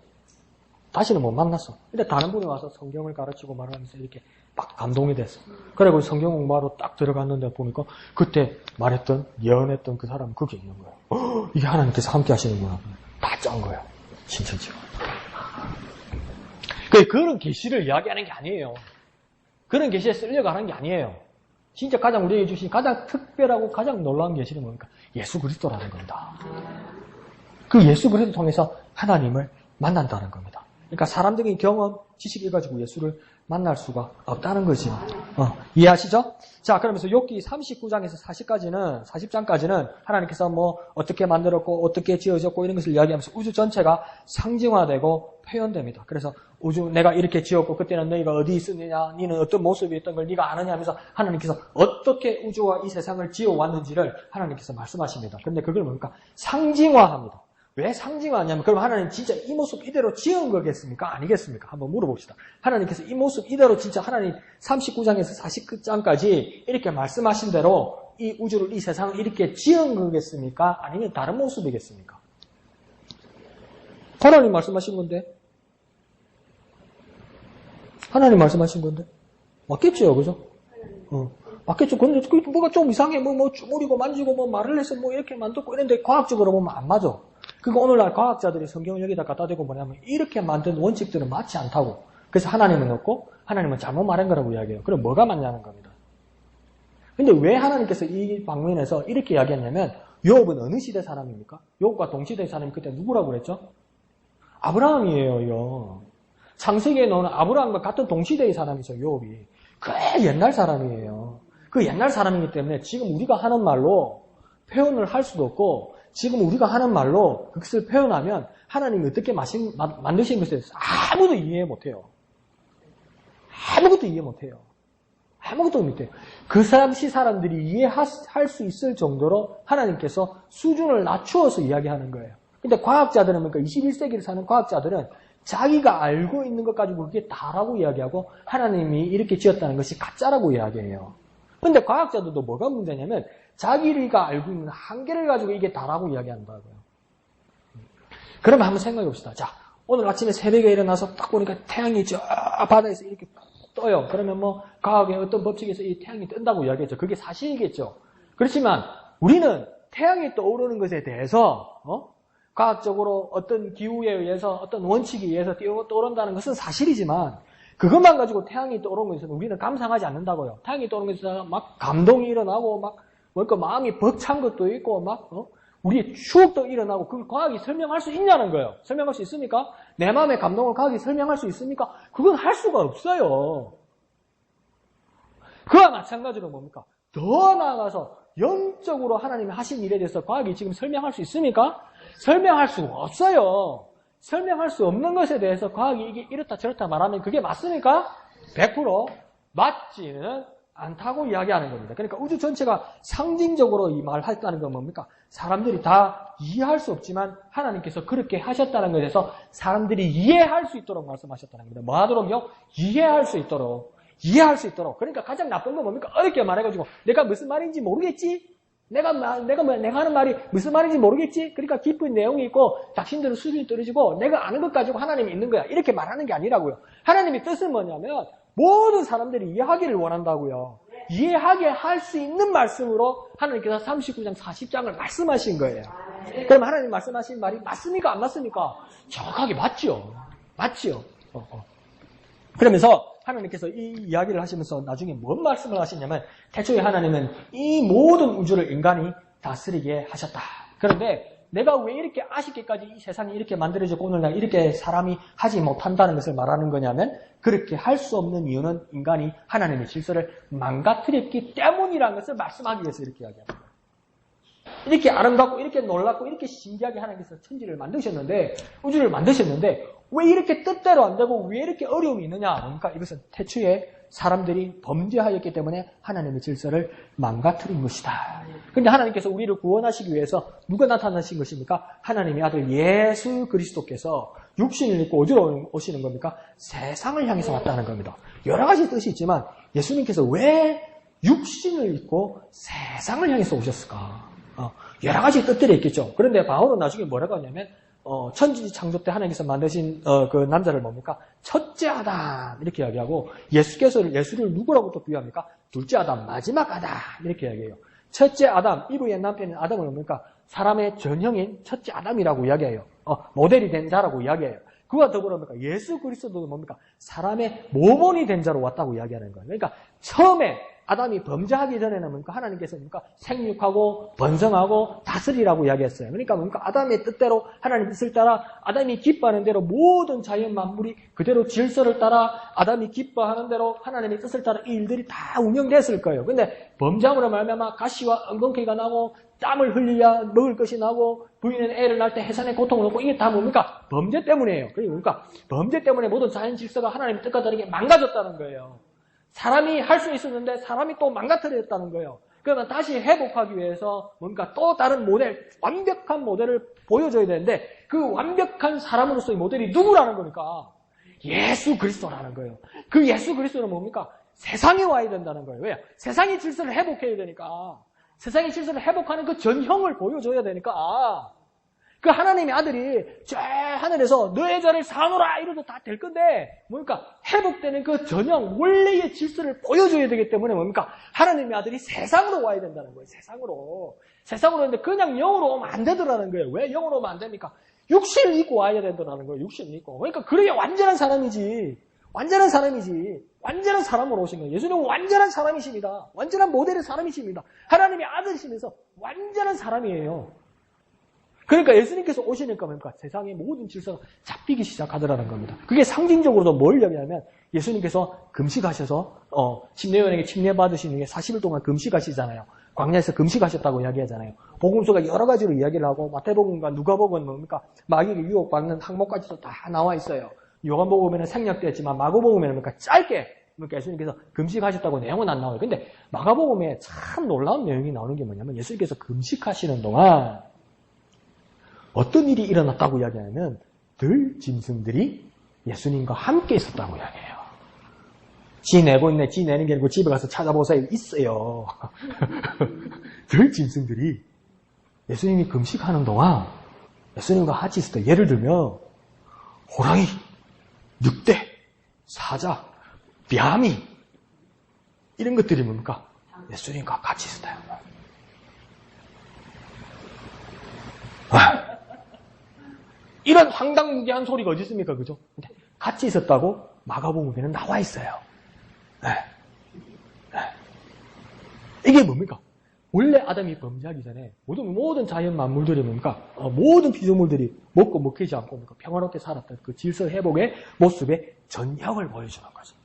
다시는 못 만났어. 근데 다른 분이 와서 성경을 가르치고 말하면서 이렇게 막 감동이 됐어. 그리고 성경 공부하러 딱 들어갔는데 보니까 그때 말했던, 예언했던 그 사람은 거기 있는 거예요. 이게 하나님께서 함께 하시는구나. 다 짠 거예요. 신천지가. 그런 계시를 이야기하는 게 아니에요. 그런 계시에 쓰려고 하는 게 아니에요. 진짜 가장 우리에게 주신 가장 특별하고 가장 놀라운 계시는 뭡니까? 예수 그리스도라는 겁니다. 그 예수 그리스도 통해서 하나님을 만난다는 겁니다. 그러니까 사람들의 경험, 지식을 가지고 예수를 만날 수가 없다는 거지. 이해하시죠? 자, 그러면서 욥기 39장에서 40장까지는 하나님께서 뭐 어떻게 만들었고 어떻게 지어졌고 이런 것을 이야기하면서 우주 전체가 상징화되고 표현됩니다. 그래서 우주 내가 이렇게 지었고 그때는 너희가 어디 있었느냐, 너는 어떤 모습이었던 걸 네가 아느냐 하면서 하나님께서 어떻게 우주와 이 세상을 지어왔는지를 하나님께서 말씀하십니다. 그런데 그걸 뭡니까? 상징화합니다. 왜 상징화하냐면 그럼 하나님 진짜 이 모습 이대로 지은 거겠습니까? 아니겠습니까? 한번 물어봅시다. 하나님께서 이 모습 이대로 진짜 하나님 39장에서 49장까지 이렇게 말씀하신 대로 이 우주를, 이 세상을 이렇게 지은 거겠습니까? 아니면 다른 모습이겠습니까? 하나님 말씀하신 건데? 하나님 말씀하신 건데? 맞겠죠, 그죠? 맞겠죠. 근데 뭐가 좀 이상해. 뭐 주무리고 만지고 뭐 말을 해서 뭐 이렇게 만들고 이런데 과학적으로 보면 안 맞아. 그거 오늘날 과학자들이 성경을 여기다 갖다 대고 뭐냐면 이렇게 만든 원칙들은 맞지 않다고. 그래서 하나님은 없고 하나님은 잘못 말한 거라고 이야기해요. 그럼 뭐가 맞냐는 겁니다. 근데 왜 하나님께서 이 방면에서 이렇게 이야기했냐면 욥은 어느 시대 사람입니까? 욥과 동시대 사람이 그때 누구라고 그랬죠? 아브라함이에요. 이거. 창세기에 나오는 아브라함과 같은 동시대의 사람이죠. 욥이. 꽤 옛날 사람이에요. 그 옛날 사람이기 때문에 지금 우리가 하는 말로 표현을 할 수도 없고 지금 우리가 하는 말로 그것을 표현하면 하나님이 어떻게 만드신 것에 대해서 아무도 이해 못해요. 아무것도 이해 못해요. 아무것도 못해요. 그 당시 사람들이 이해할 수 있을 정도로 하나님께서 수준을 낮추어서 이야기하는 거예요. 근데 과학자들은 그러니까 21세기를 사는 과학자들은 자기가 알고 있는 것 가지고 그게 다라고 이야기하고 하나님이 이렇게 지었다는 것이 가짜라고 이야기해요. 근데 과학자들도 뭐가 문제냐면 자기가 알고 있는 한계를 가지고 이게 다라고 이야기한다고요. 그러면 한번 생각해 봅시다. 자, 오늘 아침에 새벽에 일어나서 딱 보니까 태양이 저 바다에서 이렇게 떠요. 그러면 뭐 과학의 어떤 법칙에서 이 태양이 뜬다고 이야기했죠. 그게 사실이겠죠. 그렇지만 우리는 태양이 떠오르는 것에 대해서 과학적으로 어떤 기후에 의해서 어떤 원칙에 의해서 떠오른다는 것은 사실이지만 그것만 가지고 태양이 떠오르는 것은 우리는 감상하지 않는다고요. 태양이 떠오르는 것에서 막 감동이 일어나고 막 뭔가 마음이 벅찬 것도 있고 막 우리의 추억도 일어나고 그걸 과학이 설명할 수 있냐는 거예요. 설명할 수 있습니까? 내 마음의 감동을 과학이 설명할 수 있습니까? 그건 할 수가 없어요. 그와 마찬가지로 뭡니까? 더 나아가서 영적으로 하나님이 하신 일에 대해서 과학이 지금 설명할 수 있습니까? 설명할 수가 없어요. 설명할 수 없는 것에 대해서 과학이 이게 이렇다 저렇다 말하면 그게 맞습니까? 100% 맞지는 않다고 이야기하는 겁니다. 그러니까 우주 전체가 상징적으로 이 말을 했다는 건 뭡니까? 사람들이 다 이해할 수 없지만 하나님께서 그렇게 하셨다는 것에서 사람들이 이해할 수 있도록 말씀하셨다는 겁니다. 뭐 하도록요? 이해할 수 있도록. 이해할 수 있도록. 그러니까 가장 나쁜 건 뭡니까? 어렵게 말해가지고 내가 무슨 말인지 모르겠지? 내가 하는 말이 무슨 말인지 모르겠지? 그러니까 깊은 내용이 있고 당신들은 수준이 떨어지고 내가 아는 것 가지고 하나님이 있는 거야. 이렇게 말하는 게 아니라고요. 하나님의 뜻은 뭐냐면 모든 사람들이 이해하기를 원한다고요. 이해하게 할 수 있는 말씀으로 하나님께서 39장, 40장을 말씀하신 거예요. 그럼 하나님 말씀하신 말이 맞습니까? 안 맞습니까? 정확하게 맞죠. 맞죠. 그러면서 하나님께서 이 이야기를 하시면서 나중에 뭔 말씀을 하시냐면 태초에 하나님은 이 모든 우주를 인간이 다스리게 하셨다. 그런데 내가 왜 이렇게 아쉽게까지 이 세상이 이렇게 만들어졌고 오늘날 이렇게 사람이 하지 못한다는 것을 말하는 거냐면 그렇게 할 수 없는 이유는 인간이 하나님의 질서를 망가뜨렸기 때문이라는 것을 말씀하기 위해서 이렇게 이야기합니다. 이렇게 아름답고 이렇게 놀랍고 이렇게 신기하게 하나님께서 천지를 만드셨는데 우주를 만드셨는데 왜 이렇게 뜻대로 안 되고 왜 이렇게 어려움이 있느냐? 그러니까 이것은 태초에 사람들이 범죄하였기 때문에 하나님의 질서를 망가뜨린 것이다. 그런데 하나님께서 우리를 구원하시기 위해서 누가 나타나신 것입니까? 하나님의 아들 예수 그리스도께서 육신을 입고 어디로 오시는 겁니까? 세상을 향해서 왔다는 겁니다. 여러 가지 뜻이 있지만 예수님께서 왜 육신을 입고 세상을 향해서 오셨을까? 여러 가지 뜻들이 있겠죠. 그런데 바울은 나중에 뭐라고 하냐면 천지 창조 때 하나님께서 만드신 그 남자를 뭡니까? 첫째 아담 이렇게 이야기하고 예수를 누구라고 또 비유합니까? 둘째 아담, 마지막 아담 이렇게 이야기해요. 첫째 아담, 이브의 남편인 아담을 뭡니까? 사람의 전형인 첫째 아담이라고 이야기해요. 모델이 된 자라고 이야기해요. 그와 더불어 뭡니까? 예수 그리스도도 뭡니까? 사람의 모본이 된 자로 왔다고 이야기하는 거예요. 그러니까 처음에 아담이 범죄하기 전에는 뭡니까? 하나님께서 뭡니까? 생육하고 번성하고 다스리라고 이야기했어요. 그러니까 뭡니까? 아담의 뜻대로 하나님 뜻을 따라 아담이 기뻐하는 대로 모든 자연 만물이 그대로 질서를 따라 아담이 기뻐하는 대로 하나님의 뜻을 따라 이 일들이 다 운영됐을 거예요. 근데 범죄함으로 말미암아 가시와 엉겅퀴가 나고 땀을 흘려야 먹을 것이 나고 부인은 애를 낳을 때 해산의 고통을 얻고 이게 다 뭡니까? 범죄 때문이에요. 그러니까 범죄 때문에 모든 자연 질서가 하나님의 뜻과 다르게 망가졌다는 거예요. 사람이 할 수 있었는데 사람이 또 망가뜨렸다는 거예요. 그러면 다시 회복하기 위해서 뭔가 또 다른 모델, 완벽한 모델을 보여줘야 되는데 그 완벽한 사람으로서의 모델이 누구라는 거니까? 예수 그리스도라는 거예요. 그 예수 그리스도는 뭡니까? 세상에 와야 된다는 거예요. 왜? 세상의 질서를 회복해야 되니까. 세상의 질서를 회복하는 그 전형을 보여줘야 되니까. 그 하나님의 아들이 저 하늘에서 너의 자를 사노라 이래도 다 될 건데 뭡니까? 회복되는 그 전형 원래의 질서를 보여줘야 되기 때문에 뭡니까? 하나님의 아들이 세상으로 와야 된다는 거예요. 세상으로 했는데 그냥 영으로 오면 안 되더라는 거예요. 왜 영으로 오면 안 됩니까? 육신을 입고 와야 된다는 거예요. 육신을 입고. 그러니까 그래야 완전한 사람이지. 완전한 사람으로 오신 거예요. 예수님은 완전한 사람이십니다. 완전한 모델의 사람이십니다. 하나님의 아들이시면서 완전한 사람이에요. 그러니까 예수님께서 오시니까 뭡니까? 세상의 모든 질서가 잡히기 시작하더라는 겁니다. 그게 상징적으로도 뭘 이야기하냐면 예수님께서 금식하셔서 침례요한에게 침례 받으시는 게 40일 동안 금식하시잖아요. 광야에서 금식하셨다고 이야기하잖아요. 복음서가 여러 가지로 이야기를 하고 마태복음과 누가복음은 뭡니까? 마귀에게 유혹받는 항목까지도 다 나와 있어요. 요한복음에는 생략됐지만 마가복음에는 뭡니까? 짧게 그러니까 예수님께서 금식하셨다고 내용은 안 나와요. 근데 마가복음에 참 놀라운 내용이 나오는 게 뭐냐면 예수님께서 금식하시는 동안 어떤 일이 일어났다고 이야기하냐면 들 짐승들이 예수님과 함께 있었다고 이야기해요. 지 내고 있네. 지 내는 게 아니고 집에 가서 찾아보세요. 있어요. 들 짐승들이 예수님이 금식하는 동안 예수님과 같이 있을 때 예를 들면 호랑이, 늑대, 사자, 뱀이 이런 것들이 뭡니까? 예수님과 같이 있었어요. 이런 황당무계한 소리가 어디 있습니까? 그죠? 근데 같이 있었다고 마가복음에는 나와 있어요. 네. 네. 이게 뭡니까? 원래 아담이 범죄하기 전에 모든 자연 만물들이 뭡니까? 모든 피조물들이 먹고 먹히지 않고 뭡니까? 평화롭게 살았던 그 질서 회복의 모습의 전형을 보여주는 거죠.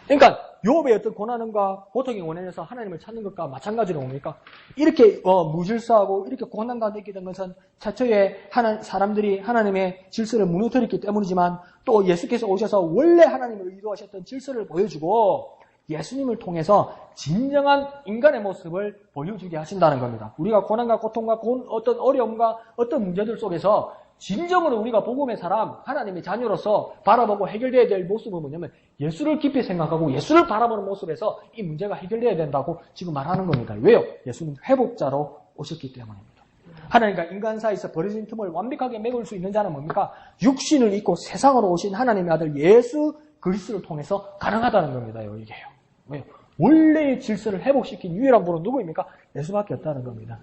그러니까 욥의 어떤 고난과 고통의 원인에서 하나님을 찾는 것과 마찬가지로 뭡니까? 이렇게 무질서하고 이렇게 고난 가운데 있게 된 것은 최초에 사람들이 하나님의 질서를 무너뜨렸기 때문이지만 또 예수께서 오셔서 원래 하나님을 의도하셨던 질서를 보여주고 예수님을 통해서 진정한 인간의 모습을 보여주게 하신다는 겁니다. 우리가 고난과 고통과 어떤 어려움과 어떤 문제들 속에서 진정으로 우리가 복음의 사람, 하나님의 자녀로서 바라보고 해결돼야 될 모습은 뭐냐면 예수를 깊이 생각하고 예수를 바라보는 모습에서 이 문제가 해결돼야 된다고 지금 말하는 겁니다. 왜요? 예수는 회복자로 오셨기 때문입니다. 하나님과 인간 사이에서 벌어진 틈을 완벽하게 메울 수 있는 자는 뭡니까? 육신을 입고 세상으로 오신 하나님의 아들 예수 그리스도를 통해서 가능하다는 겁니다. 이게요. 왜요? 원래의 질서를 회복시킨 유일한 분은 누구입니까? 예수밖에 없다는 겁니다.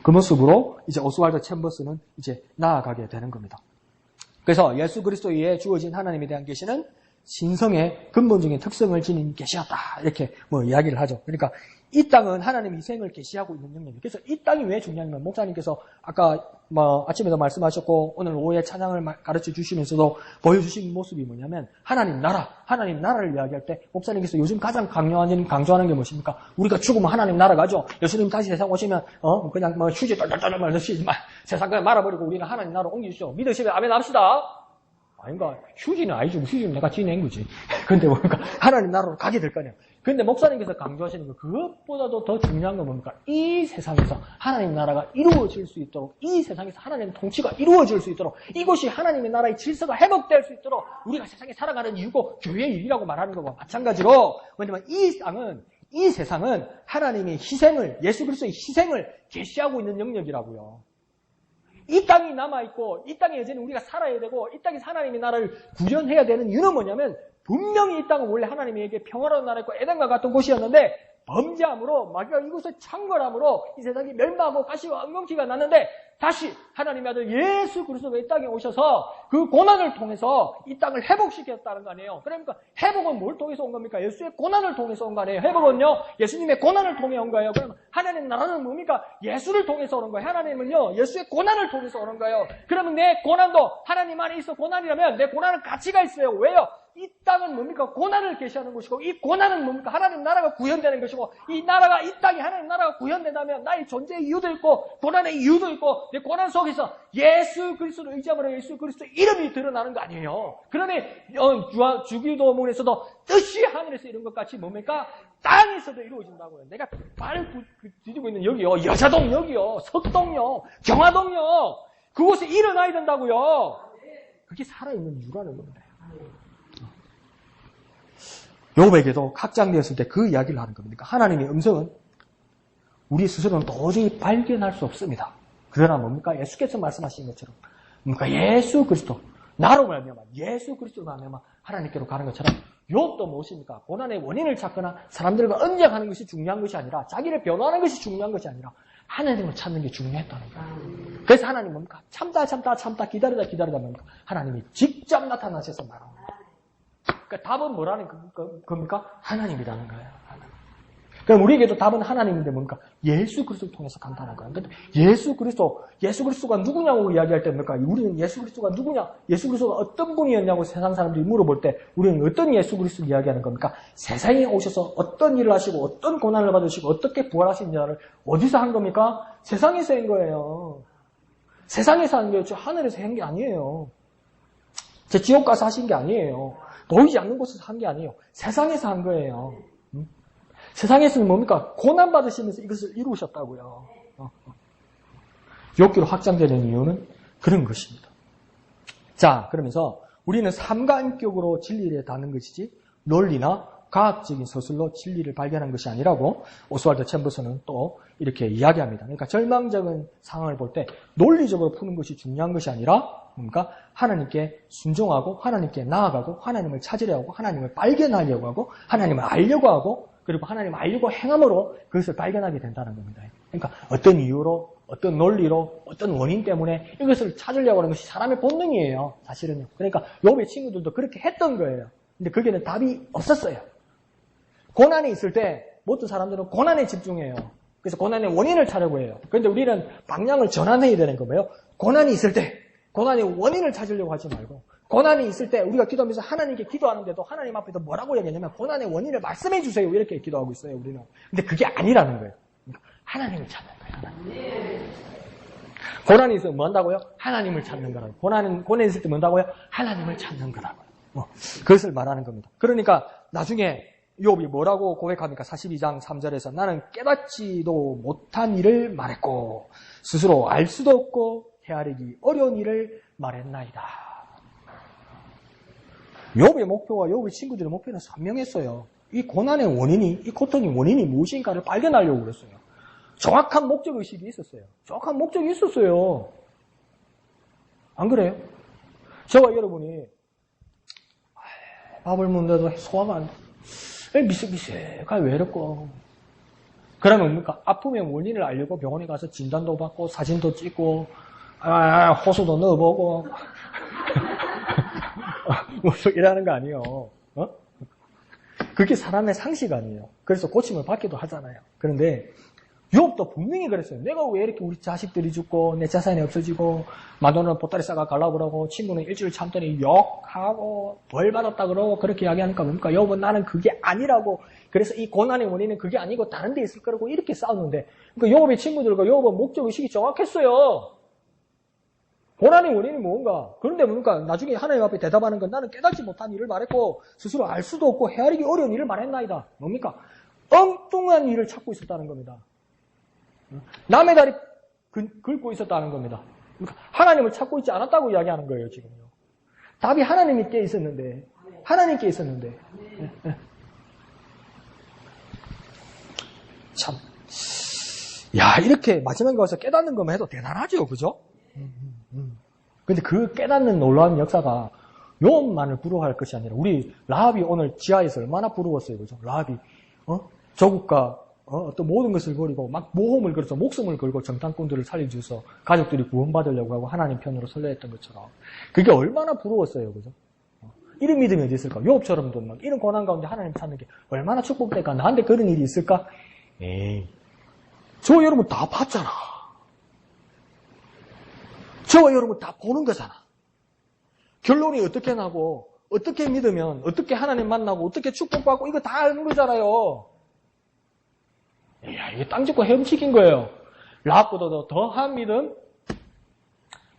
그 모습으로 이제 오스왈드 챔버스는 이제 나아가게 되는 겁니다. 그래서 예수 그리스도에 주어진 하나님에 대한 계시는 신성의 근본적인 특성을 지닌 계시였다. 이렇게 이야기를 하죠. 그러니까 이 땅은 하나님의 희생을 계시하고 있는 영역이에요. 그래서 이 땅이 왜 중요하냐면 목사님께서 아까 아침에도 말씀하셨고 오늘 오후에 찬양을 가르쳐 주시면서도 보여주신 모습이 뭐냐면 하나님 나라를 이야기할 때 목사님께서 요즘 가장 강조하는 게 무엇입니까? 우리가 죽으면 하나님 나라 가죠. 예수님 다시 세상 오시면 그냥 휴지 떨떨떨 말듯이 세상 그냥 말아버리고 우리는 하나님 나라로 옮기시죠. 믿으시면 아멘 합시다. 아닌가? 휴지는 아니죠. 휴지는 내가 지낸 거지. 근데 뭡니까? 하나님 나라로 가게 될 거냐. 근데 목사님께서 강조하시는 거 그것보다도 더 중요한 건 뭡니까? 이 세상에서 하나님 나라가 이루어질 수 있도록 이 세상에서 하나님의 통치가 이루어질 수 있도록 이것이 하나님의 나라의 질서가 회복될 수 있도록 우리가 세상에 살아가는 이유고 교회의 일이라고 말하는 것과 마찬가지로 왜냐면 이 세상은 하나님의 희생을 예수 그리스도의 희생을 계시하고 있는 영역이라고요. 이 땅이 남아있고 이 땅에 여전히 우리가 살아야 되고 이 땅에서 하나님의 나라를 구현해야 되는 이유는 뭐냐면 분명히 이 땅은 원래 하나님에게 평화로운 나라였고 에덴과 같은 곳이었는데 범죄함으로 마귀가 이곳을 창궐함으로 이 세상이 멸망하고 가시와 엉겅퀴가 났는데 다시 하나님의 아들 예수 그리스도가 이 땅에 오셔서 그 고난을 통해서 이 땅을 회복시켰다는 거 아니에요. 그러니까 회복은 뭘 통해서 온 겁니까? 예수의 고난을 통해서 온 거 아니에요. 회복은요 예수님의 고난을 통해 온 거예요. 그러면 하나님 나라는 뭡니까? 예수를 통해서 오는 거예요. 하나님은요 예수의 고난을 통해서 오는 거예요. 그러면 내 고난도 하나님 안에 있어 고난이라면 내 고난은 가치가 있어요. 왜요? 이 땅은 뭡니까? 고난을 계시하는 곳이고 이 고난은 뭡니까? 하나님 나라가 구현되는 것이고 이 땅이 하나님 나라가 구현된다면 나의 존재의 이유도 있고 고난의 이유도 있고 내 고난 속에서 예수 그리스도를 의지함으로 예수 그리스도 이름이 드러나는 거 아니에요. 그러면 주기도문에서도 뜻이 하늘에서 이룬 것 같이 뭡니까? 땅에서도 이루어진다고요. 내가 발을 뒤지고 있는 여기요. 여자동역이요. 석동역. 경화동역. 그곳에 일어나야 된다고요. 그게 살아있는 이유라는 겁니다. 욥에게도 확장되었을 때 그 이야기를 하는 겁니다. 하나님의 음성은 우리 스스로는 도저히 발견할 수 없습니다. 그러나 뭡니까? 예수께서 말씀하신 것처럼 뭡니까? 예수 그리스도 나로 말미암아 예수 그리스도로 말미암아 하나님께로 가는 것처럼 욥도 무엇입니까? 고난의 원인을 찾거나 사람들과 언쟁하는 것이 중요한 것이 아니라 자기를 변호하는 것이 중요한 것이 아니라 하나님을 찾는 게 중요했다는 거예요. 그래서 하나님 뭡니까? 참다 기다리다 뭡니까? 하나님이 직접 나타나셔서 말합니다. 그러니까 답은 뭐라는 겁니까? 하나님이라는 거예요. 하나님. 그럼 우리에게도 답은 하나님인데 뭡니까? 예수 그리스도를 통해서 간다는 거예요. 근데 예수 그리스도가 누구냐고 이야기할 때 뭡니까? 우리는 예수 그리스도가 누구냐? 예수 그리스도가 어떤 분이었냐고 세상 사람들이 물어볼 때 우리는 어떤 예수 그리스도를 이야기하는 겁니까? 세상에 오셔서 어떤 일을 하시고 어떤 고난을 받으시고 어떻게 부활하신지를 어디서 한 겁니까? 세상에서 한 거예요. 세상에서 한 거예요. 저 하늘에서 한 게 아니에요. 제 지옥 가서 하신 게 아니에요. 보이지 않는 곳에서 한 게 아니에요. 세상에서 한 거예요. 세상에서는 뭡니까? 고난 받으시면서 이것을 이루셨다고요. 욥기로 확장되는 이유는 그런 것입니다. 자, 그러면서 우리는 삶과 인격으로 진리에 닿는 것이지 논리나 과학적인 서술로 진리를 발견한 것이 아니라고 오스왈드 챔버스는 또 이렇게 이야기합니다. 그러니까 절망적인 상황을 볼 때 논리적으로 푸는 것이 중요한 것이 아니라 그러니까 하나님께 순종하고 하나님께 나아가고 하나님을 찾으려고 하고 하나님을 발견하려고 하고 하나님을 알려고 하고 그리고 하나님을 알려고 행함으로 그것을 발견하게 된다는 겁니다. 그러니까 어떤 이유로 어떤 논리로 어떤 원인 때문에 이것을 찾으려고 하는 것이 사람의 본능이에요. 사실은요. 그러니까 욥의 친구들도 그렇게 했던 거예요. 근데 거기에는 답이 없었어요. 고난이 있을 때 모든 사람들은 고난에 집중해요. 그래서 고난의 원인을 찾으려고 해요. 그런데 우리는 방향을 전환해야 되는 거예요. 고난이 있을 때 고난의 원인을 찾으려고 하지 말고 고난이 있을 때 우리가 기도하면서 하나님께 기도하는데도 하나님 앞에서 뭐라고 얘기하냐면 고난의 원인을 말씀해 주세요. 이렇게 기도하고 있어요. 우리는. 근데 그게 아니라는 거예요. 그러니까 하나님을 찾는 거예요. 하나님. 고난이 있으면 뭐 한다고요? 하나님을 찾는 거라고. 고난이 있을 때 뭐 한다고요? 하나님을 찾는 거라고요. 그것을 말하는 겁니다. 그러니까 나중에 욥이 뭐라고 고백합니까? 42장 3절에서 나는 깨닫지도 못한 일을 말했고 스스로 알 수도 없고 헤아리기 어려운 일을 말했나이다. 욥의 목표와 욥의 친구들의 목표는 선명했어요. 이 고난의 원인이, 이 고통의 원인이 무엇인가를 발견하려고 그랬어요. 정확한 목적의식이 있었어요. 정확한 목적이 있었어요. 안 그래요? 저와 여러분이 밥을 먹는데도 소화가 안 돼. 미세미세가 외롭고. 그러면 뭡니까? 아프면 원인을 알려고 병원에 가서 진단도 받고 사진도 찍고 호수도 넣어보고 뭐 이러는 거 아니에요. 그게 사람의 상식 아니에요. 그래서 고침을 받기도 하잖아요. 그런데 욥도 분명히 그랬어요. 내가 왜 이렇게 우리 자식들이 죽고 내 자산이 없어지고 마누라는 보따리 싸가 가려고 그러고 친구는 일주일 참더니 욕하고 벌 받았다 그러고 그렇게 이야기하니까 뭡니까? 욥은 나는 그게 아니라고. 그래서 이 고난의 원인은 그게 아니고 다른 데 있을 거라고 이렇게 싸우는데 그러니까 욥의 친구들과 욥은 목적의식이 정확했어요. 고난의 원인이 뭔가. 그런데 뭡니까? 나중에 하나님 앞에 대답하는 건 나는 깨닫지 못한 일을 말했고 스스로 알 수도 없고 헤아리기 어려운 일을 말했나이다. 뭡니까? 엉뚱한 일을 찾고 있었다는 겁니다. 남의 다리 긁고 있었다는 겁니다. 그러니까 하나님을 찾고 있지 않았다고 이야기하는 거예요, 지금요. 답이 하나님께 있었는데, 하나님께 있었는데. 참. 야, 이렇게 마지막에 와서 깨닫는 것만 해도 대단하죠, 그죠? 근데 그 깨닫는 놀라운 역사가 욥만을 부러워할 것이 아니라, 우리 라합이 오늘 지하에서 얼마나 부러웠어요, 그죠? 라합이, 조국과 어떤 모든 것을 버리고 막 모험을 걸어서 목숨을 걸고 정탐꾼들을 살려줘서 가족들이 구원받으려고 하고 하나님 편으로 설레 했던 것처럼 그게 얼마나 부러웠어요. 그죠? 이런 믿음이 어디 있을까? 욥처럼도 막 이런 고난 가운데 하나님 찾는 게 얼마나 축복될까? 나한테 그런 일이 있을까? 에이, 저와 여러분 다 봤잖아. 저와 여러분 다 보는 거잖아. 결론이 어떻게 나고 어떻게 믿으면 어떻게 하나님 만나고 어떻게 축복받고 이거 다 아는 거잖아요. 이야, 이게 땅 짚고 헤엄치긴 거예요. 라합보다도 더한 믿음,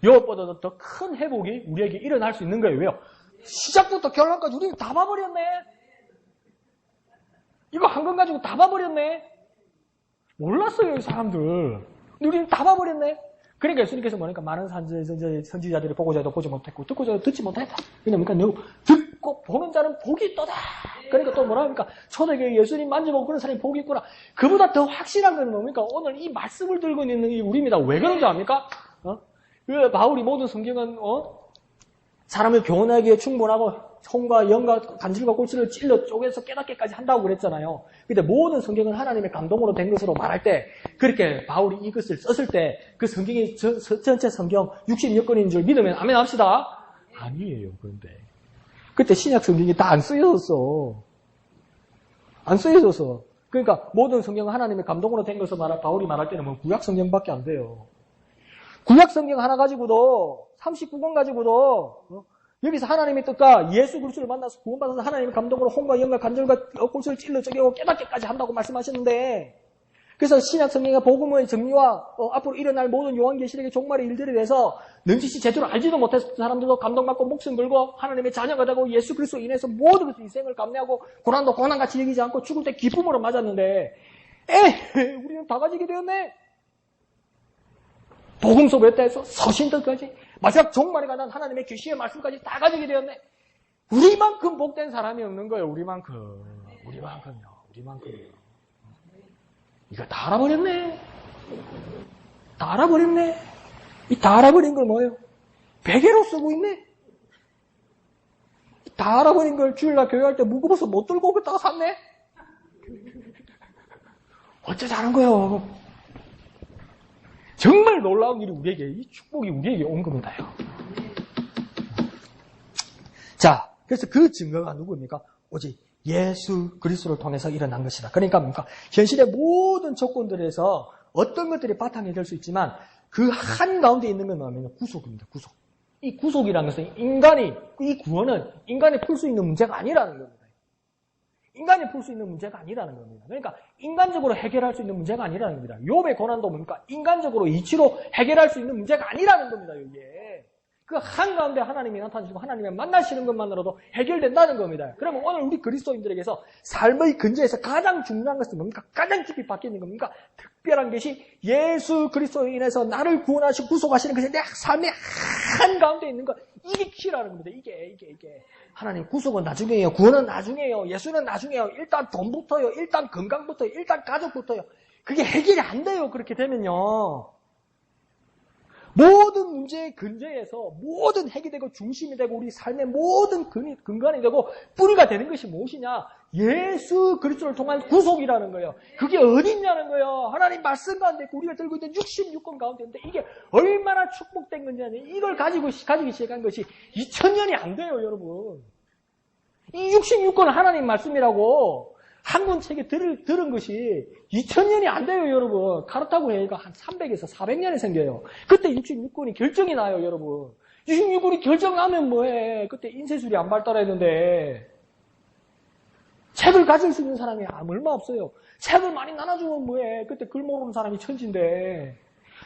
욥보다도 더 큰 회복이 우리에게 일어날 수 있는 거예요. 왜요? 시작부터 결론까지 우리는 다 봐버렸네. 이거 한 건 가지고 다 봐버렸네. 몰랐어요, 이 사람들. 우리는 다 봐버렸네. 그러니까 예수님께서 뭐니까 많은 선지자들이 보고자도 보지 못했고 듣고자도 듣지 못했다. 그러니까 듣고 보는 자는 복이 있도다. 그러니까 또 뭐라 합니까? 초대교회 예수님 만져보고 그런 사람이 복이 있구나. 그보다 더 확실한 건 뭡니까? 오늘 이 말씀을 들고 있는 이 우리입니다. 왜 그런지 압니까? 그 바울이 모든 성경은 사람을 교훈하기에 충분하고 혼과 영과 간질과 골치를 찔러 쪼개서 깨닫게까지 한다고 그랬잖아요. 근데 모든 성경은 하나님의 감동으로 된 것으로 말할 때 그렇게 바울이 이것을 썼을 때 그 성경이 전체 성경 60여 권인 줄 믿으면 아멘 합시다. 아니에요. 그런데 그때 신약 성경이 다 안 쓰여졌어. 안 쓰여져서. 그러니까 모든 성경은 하나님의 감동으로 된 것을 바울이 말할 때는 뭐 구약 성경밖에 안 돼요. 구약 성경 하나 가지고도 39권 가지고도 여기서 하나님의 뜻과 예수 그리스도를 만나서 구원받아서 하나님의 감동으로 혼과 영과 간절과 골수를 찔러 쪼개고 깨닫게까지 한다고 말씀하셨는데 그래서 신약 성경의 복음의 정리와 앞으로 일어날 모든 요한계시록의 종말의 일들에 대해서 넌지시 제대로 알지도 못했던 사람들도 감동받고 목숨 걸고 하나님의 자녀가 되고 예수 그리스도로 인해서 모든 것을 인생을 감내하고 고난도 고난같이 여기지 않고 죽을 때 기쁨으로 맞았는데 우리는 다 가지게 되었네. 복음서 몇 대에서 서신들까지 마지막 종말에 관한 하나님의 계시의 말씀까지 다 가지게 되었네. 우리만큼 복된 사람이 없는 거예요. 우리만큼. 우리만큼이요. 이거 다 알아버렸네. 다 알아버렸네. 이 다 알아버린 걸 뭐예요? 베개로 쓰고 있네. 다 알아버린 걸 주일날 교회할 때 무거워서 못 들고 오겠다가 샀네. 어째 잘한 거예요. 정말 놀라운 일이 우리에게, 이 축복이 우리에게 온 겁니다요. 자, 그래서 그 증거가 누구입니까? 오직 예수 그리스도를 통해서 일어난 것이다. 그러니까 뭡니까? 현실의 모든 조건들에서 어떤 것들이 바탕이 될 수 있지만 그 한 가운데 있는 건 뭐냐면 구속입니다. 구속. 이 구속이라는 것은 이 구원은 인간이 풀 수 있는 문제가 아니라는 겁니다. 인간이 풀 수 있는 문제가 아니라는 겁니다. 그러니까 인간적으로 해결할 수 있는 문제가 아니라는 겁니다. 욥의 고난도 뭡니까? 인간적으로 이치로 해결할 수 있는 문제가 아니라는 겁니다. 이게. 그 한가운데 하나님이 나타나시고 하나님을 만나시는 것만으로도 해결된다는 겁니다. 그러면 오늘 우리 그리스도인들에게서 삶의 근저에서 가장 중요한 것은 뭡니까? 가장 깊이 바뀌는 겁니까? 특별한 것이 예수 그리스도로 인해서 나를 구원하시고 구속하시는 것이 내 삶의 한가운데 있는 것. 이게 키라는 겁니다. 이게. 하나님 구속은 나중에요. 구원은 나중에요. 예수는 나중에요. 일단 돈부터요. 일단 건강부터요. 일단 가족부터요. 그게 해결이 안 돼요. 그렇게 되면요. 모든 문제의 근저에서 모든 핵이 되고 중심이 되고 우리 삶의 모든 근간이 되고 뿌리가 되는 것이 무엇이냐? 예수 그리스도를 통한 구속이라는 거예요. 그게 어딨냐는 거예요. 하나님 말씀 가운데 우리가 들고 있는 66권 가운데 있는데 이게 얼마나 축복된 건지 이걸 가지기 시작한 것이 2000년이 안 돼요, 여러분. 이 66권은 하나님 말씀이라고 한 권 책에 들은 것이 2000년이 안 돼요, 여러분. 카르타고 회의가 한 300에서 400년에 생겨요. 그때 66권이 결정이 나요, 여러분. 66권이 결정나면 뭐해. 그때 인쇄술이 안 발달했는데. 책을 가질 수 있는 사람이 얼마 없어요. 책을 많이 나눠주면 뭐해. 그때 글 모르는 사람이 천지인데.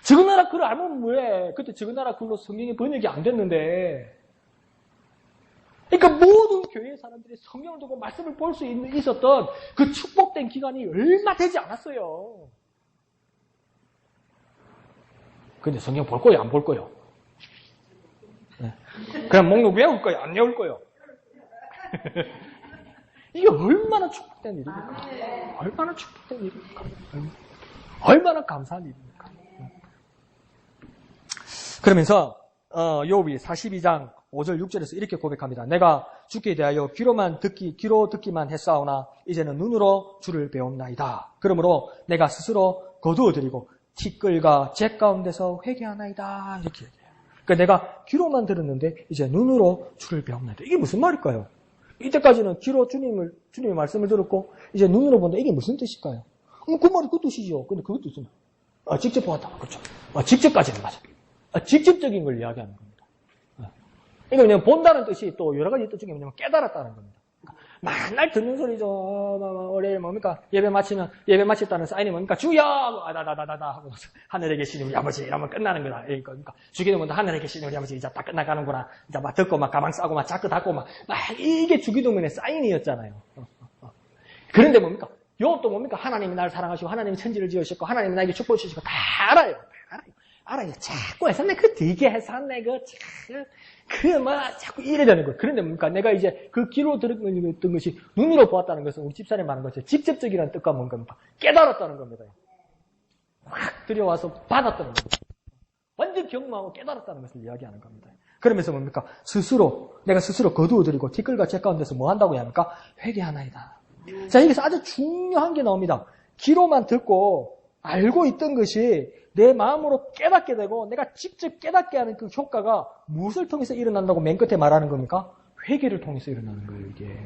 저거 나라 글을 알면 뭐해. 그때 저거 나라 글로 성경이 번역이 안 됐는데. 그러니까 모든 교회 사람들이 성경을 두고 말씀을 볼 수 있었던 그 축복된 기간이 얼마 되지 않았어요. 근데 성경 볼 거예요? 안 볼 거예요? 네. 그냥 목록 외울 거예요? 안 외울 거예요? 이게 얼마나 축복된 일입니까? 얼마나 축복된 일입니까? 얼마나 감사한 일입니까? 그러면서 욥이 42장 5절 6절에서 이렇게 고백합니다. 내가 주께 대하여 귀로 듣기만 했사오나 이제는 눈으로 주를 배웠나이다. 그러므로 내가 스스로 거두어드리고 티끌과 재 가운데서 회개하나이다. 이렇게 얘기해요. 그러니까 내가 귀로만 들었는데 이제 눈으로 주를 배웠나이다. 이게 무슨 말일까요? 이때까지는 귀로 주님의 말씀을 들었고 이제 눈으로 본다. 이게 무슨 뜻일까요? 그 말이 그 뜻이죠. 근데 그 뜻은 직접 보았다. 그렇죠. 직접까지는 맞아요. 직접적인 걸 이야기하는 겁니다. 이거 그냥 본다는 뜻이 또 여러 가지 뜻 중에 뭐냐면 깨달았다는 겁니다. 그러니까 맨날 듣는 소리죠. 월요일 뭡니까? 예배 마쳤다는 사인이 뭡니까? 주여! 나다다다다 하고 하늘에 계시는 우리 아버지 이러면 끝나는 거다. 그러니까 주기도 문도 하늘에 계시는 우리 아버지 이제 다 끝나가는구나. 이제 막 듣고 막 가방 싸고 막 자크 닫고 막 이게 주기도문의 사인이었잖아요. 그런데 뭡니까? 이것도 뭡니까? 하나님이 나를 사랑하시고 하나님이 천지를 지으셨고 하나님이 나에게 축복을 주시고 다 알아요. 알아요. 자꾸 해서 그 되게 해산네 자꾸 이래되는 거예요. 그런데 뭡니까? 내가 이제 그 귀로 들었던 것이 눈으로 보았다는 것은 우리 집사람이 말하는 것이 직접적이라는 뜻과 뭔가 깨달았다는 겁니다. 확 들여와서 받았다는 겁니다. 완전 경험하고 깨달았다는 것을 이야기하는 겁니다. 그러면서 뭡니까? 내가 스스로 거두어드리고 티끌과 재 가운데서 뭐 한다고 해야 합니까? 회개하나이다. 자, 여기서 아주 중요한 게 나옵니다. 귀로만 듣고 알고 있던 것이 내 마음으로 깨닫게 되고 내가 직접 깨닫게 하는 그 효과가 무엇을 통해서 일어난다고 맨 끝에 말하는 겁니까? 회개를 통해서 일어나는 거예요, 이게.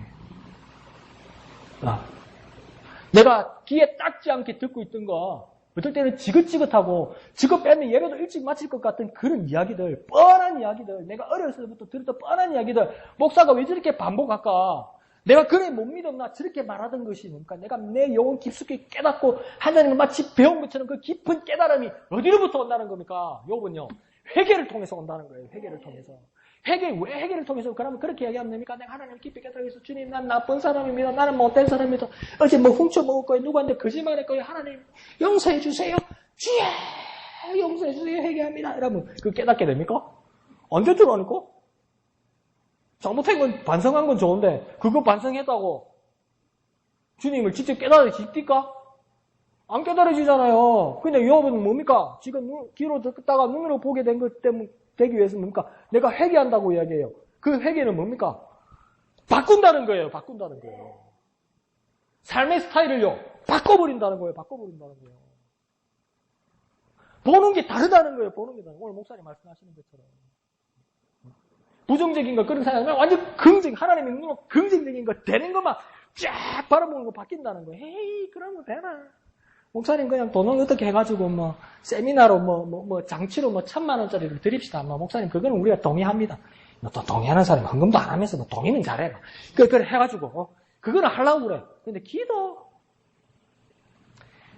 내가 귀에 닦지 않게 듣고 있던 거 어떨 때는 지긋지긋하고 지긋 빼면 예배도 일찍 마칠 것 같은 그런 이야기들, 뻔한 이야기들, 내가 어렸을 때부터 들었던 뻔한 이야기들, 목사가 왜 저렇게 반복할까? 내가 그래 못 믿었나? 저렇게 말하던 것이 뭡니까? 내가 내 영혼 깊숙이 깨닫고 하나님을 마치 배운 것처럼 그 깊은 깨달음이 어디로부터 온다는 겁니까? 욥은요. 회개를 통해서 온다는 거예요. 회개를 통해서. 왜 회개를 통해서? 그러면 그렇게 이야기하면 됩니까? 내가 하나님을 깊이 깨달고 있어. 주님, 난 나쁜 사람입니다. 나는 못된 사람입니다. 어제 뭐 훔쳐먹을 거예요. 누구한테 거짓말할 거예요. 하나님, 용서해 주세요. 주여, 용서해 주세요. 회개합니다. 이러면 그 깨닫게 됩니까? 언제 들어오니까? 잘못한 건 반성한 건 좋은데 그거 반성했다고 주님을 직접 깨달아집니까? 안 깨달아지잖아요. 근데 욥은 뭡니까? 지금 귀로 듣다가 눈으로 보게 된 것 때문에 되기 위해서 뭡니까? 내가 회개한다고 이야기해요. 그 회개는 뭡니까? 바꾼다는 거예요. 바꾼다는 거예요. 삶의 스타일을요. 바꿔버린다는 거예요. 바꿔버린다는 거예요. 보는 게 다르다는 거예요. 보는 게 다르다. 오늘 목사님 말씀하시는 것처럼. 부정적인 거 그런 생각하면 완전 하나님의 눈으로 긍정적인 거 되는 것만 쫙 바라보는 거 바뀐다는 거예요. 에이, 그러면 되나? 목사님 그냥 돈을 어떻게 해가지고 세미나로 장치로 1,000,000원짜리를 드립시다. 목사님 그거는 우리가 동의합니다. 또 동의하는 사람이 헌금도 안 하면서 동의는 잘해. 그걸 해가지고 그거는 하려고 그래. 근데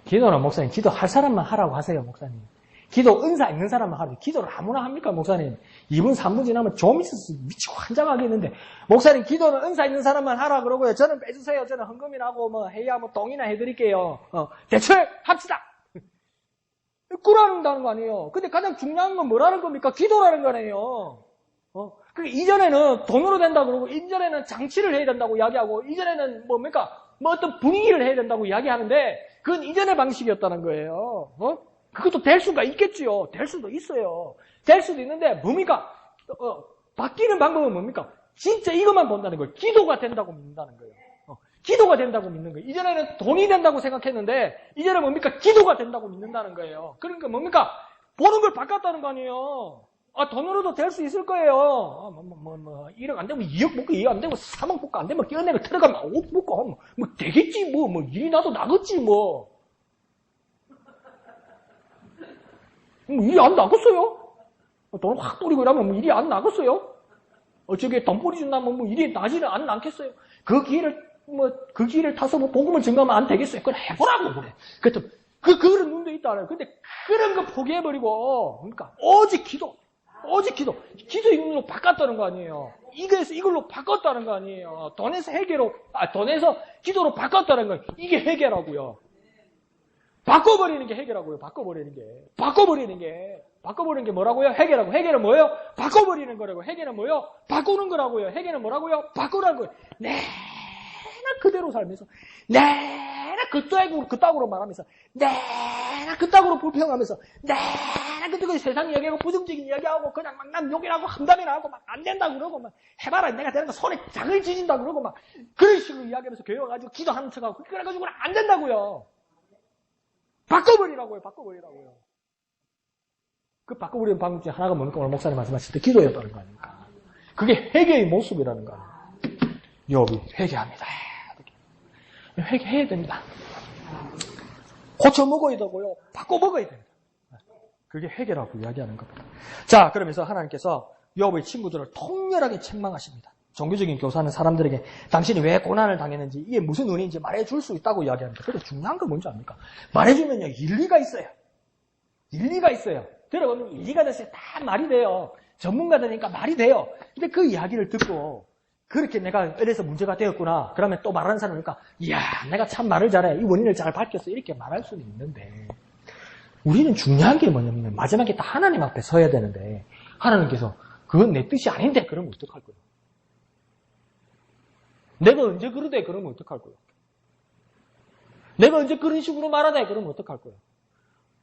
기도는 목사님 기도할 사람만 하라고 하세요. 목사님. 기도 은사 있는 사람만 하라고. 기도를 아무나 합니까 목사님? 2분 3분 지나면 좀 있어서 미치고 환장하겠는데 목사님 기도는 은사 있는 사람만 하라 그러고요. 저는 빼주세요. 저는 헌금이나고 해야 동의나 해드릴게요. 대출 합시다. 꾸라는다는 거 아니에요. 근데 가장 중요한 건 뭐라는 겁니까? 기도라는 거네요. 이전에는 돈으로 된다 그러고 이전에는 장치를 해야 된다고 이야기하고 이전에는 어떤 분위기를 해야 된다고 이야기하는데 그건 이전의 방식이었다는 거예요. 그것도 될 수가 있겠지요. 될 수도 있어요. 될 수도 있는데 뭡니까? 바뀌는 방법은 뭡니까? 진짜 이것만 본다는 거예요. 기도가 된다고 믿는다는 거예요. 기도가 된다고 믿는 거예요. 이전에는 돈이 된다고 생각했는데 이제는 뭡니까? 기도가 된다고 믿는다는 거예요. 그러니까 뭡니까? 보는 걸 바꿨다는 거 아니에요. 돈으로도 될 수 있을 거예요. 1억 안 되면 2억 먹고 2억 안 되면 3억 먹고 안 되면 끼어내고 들어가면 5억 먹고 되겠지 일이 나도 나겠지 일이 안 나겠어요? 돈을 확 뿌리고 이러면 일이 안 나겠어요? 저게 돈 뿌리 준다면 일이 나지는 않겠어요? 그 길을 타서 복음을 증거하면 안 되겠어요? 그걸 해보라고 그래. 그런 눈도 있다는. 근데 그런 거 포기해버리고, 그러니까 오직 기도. 기도의 눈으로 바꿨다는 거 아니에요. 이걸로 바꿨다는 거 아니에요. 돈에서 기도로 바꿨다는 거예요. 이게 회개라고요. 바꿔버리는 게 회개라고요. 바꿔버리는 게 뭐라고요? 회개라고. 회개는 뭐예요? 바꿔버리는 거라고. 회개는 뭐예요? 바꾸는 거라고요. 회개는 뭐라고요? 바꾸라는 거예요. 내나 그대로 살면서, 내나 그따구로 말하면서, 내나 그따구로 불평하면서, 내나 그따구로 세상 이야기하고 부정적인 이야기하고 그냥 난 욕이라고 함담이나 하고 안 된다 그러고 해봐라 내가 되는 거 손에 장을 찢는다 그러고 그런 식으로 이야기하면서 교회 와가지고 기도하는 척하고 그래가지고는 안 된다고요. 바꿔버리라고요. 그 바꿔버리는 방법 중에 하나가 뭡니까? 오늘 목사님 말씀하실 때 기도였다는 거 아닙니까? 그게 회개의 모습이라는 거 아니에요. 욥이 회개합니다. 회개해야 됩니다. 고쳐 먹어야 되고요. 바꿔 먹어야 됩니다. 그게 회개라고 이야기하는 겁니다. 자, 그러면서 하나님께서 욥의 친구들을 통렬하게 책망하십니다. 종교적인 교사는 사람들에게 당신이 왜 고난을 당했는지 이게 무슨 원인인지 말해줄 수 있다고 이야기합니다. 그런데 중요한 건 뭔지 압니까? 말해주면요 일리가 있어요. 들어보면 일리가 됐어요. 다 말이 돼요. 전문가들이니까 말이 돼요. 근데 그 이야기를 듣고 그렇게 내가 이래서 문제가 되었구나. 그러면 또 말하는 사람이니까 이야 내가 참 말을 잘해. 이 원인을 잘 밝혔어. 이렇게 말할 수는 있는데 우리는 중요한 게 뭐냐면 마지막에 딱 하나님 앞에 서야 되는데 하나님께서 그건 내 뜻이 아닌데 그러면 어떡할 거예요? 내가 언제 그러대? 그러면 어떡할 거예요? 내가 언제 그런 식으로 말하대? 그러면 어떡할 거예요?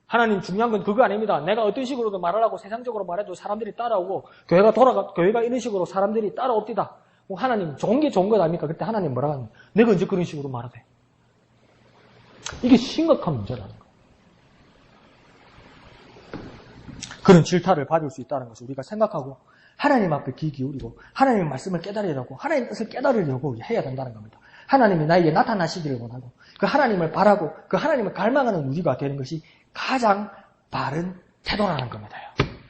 하나님 중요한 건 그거 아닙니다. 내가 어떤 식으로도 말하려고 세상적으로 말해도 사람들이 따라오고 교회가 이런 식으로 사람들이 따라옵디다. 하나님 좋은 게 좋은 것 아닙니까? 그때 하나님 뭐라고 하냐? 내가 언제 그런 식으로 말하대? 이게 심각한 문제라는 거예요. 그런 질타를 받을 수 있다는 것을 우리가 생각하고 하나님 앞에 귀 기울이고 하나님의 말씀을 깨달으려고 하나님의 뜻을 깨달으려고 해야 된다는 겁니다. 하나님이 나에게 나타나시기를 원하고 그 하나님을 바라고 그 하나님을 갈망하는 우리가 되는 것이 가장 바른 태도라는 겁니다.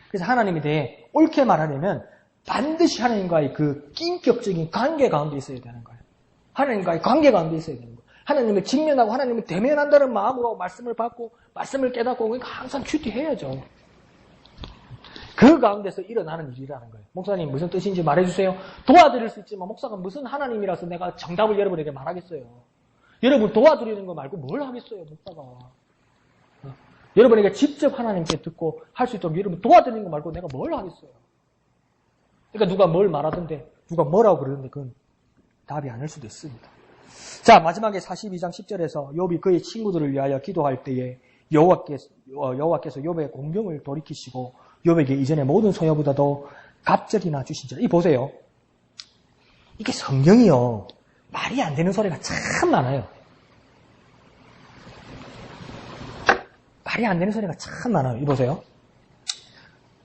그래서 하나님에 대해 옳게 말하려면 반드시 하나님과의 그 인격적인 관계 가운데 있어야 되는 거예요. 하나님과의 관계 가운데 있어야 되는 거예요. 하나님을 직면하고 하나님을 대면한다는 마음으로 말씀을 받고 말씀을 깨닫고 그러니까 항상 큐티해야죠. 그 가운데서 일어나는 일이라는 거예요. 목사님 무슨 뜻인지 말해주세요. 도와드릴 수 있지만 목사가 무슨 하나님이라서 내가 정답을 여러분에게 말하겠어요. 여러분 도와드리는 거 말고 뭘 하겠어요 목사가. 여러분에게 직접 하나님께 듣고 할 수 있도록 여러분 도와드리는 거 말고 내가 뭘 하겠어요. 그러니까 누가 뭘 말하던데 누가 뭐라고 그러는데 그건 답이 아닐 수도 있습니다. 자, 마지막에 42장 10절에서 욥이 그의 친구들을 위하여 기도할 때에 여호와께서 욥의 공경을 돌이키시고 욥에게 이전의 모든 소유보다도 갑절이나 주신지라. 이 보세요. 이게 성경이요. 말이 안 되는 소리가 참 많아요. 말이 안 되는 소리가 참 많아요. 이 보세요.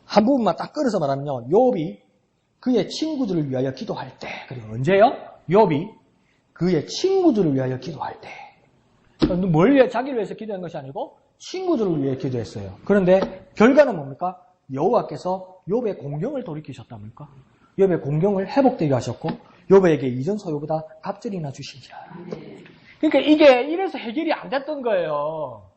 한 부분만 딱 끊어서 말하면요. 욥이 그의 친구들을 위하여 기도할 때, 그리고 언제요? 욥이 그의 친구들을 위하여 기도할 때. 뭘 위해, 자기를 위해서 기도한 것이 아니고 친구들을 위해 기도했어요. 그런데 결과는 뭡니까? 여호와께서 욥의 공경을 돌이키셨답니까? 욥의 공경을 회복되게 하셨고 욥에게 이전 소유보다 갑절이나 주시니라. 그러니까 이게 이래서 해결이 안 됐던 거예요.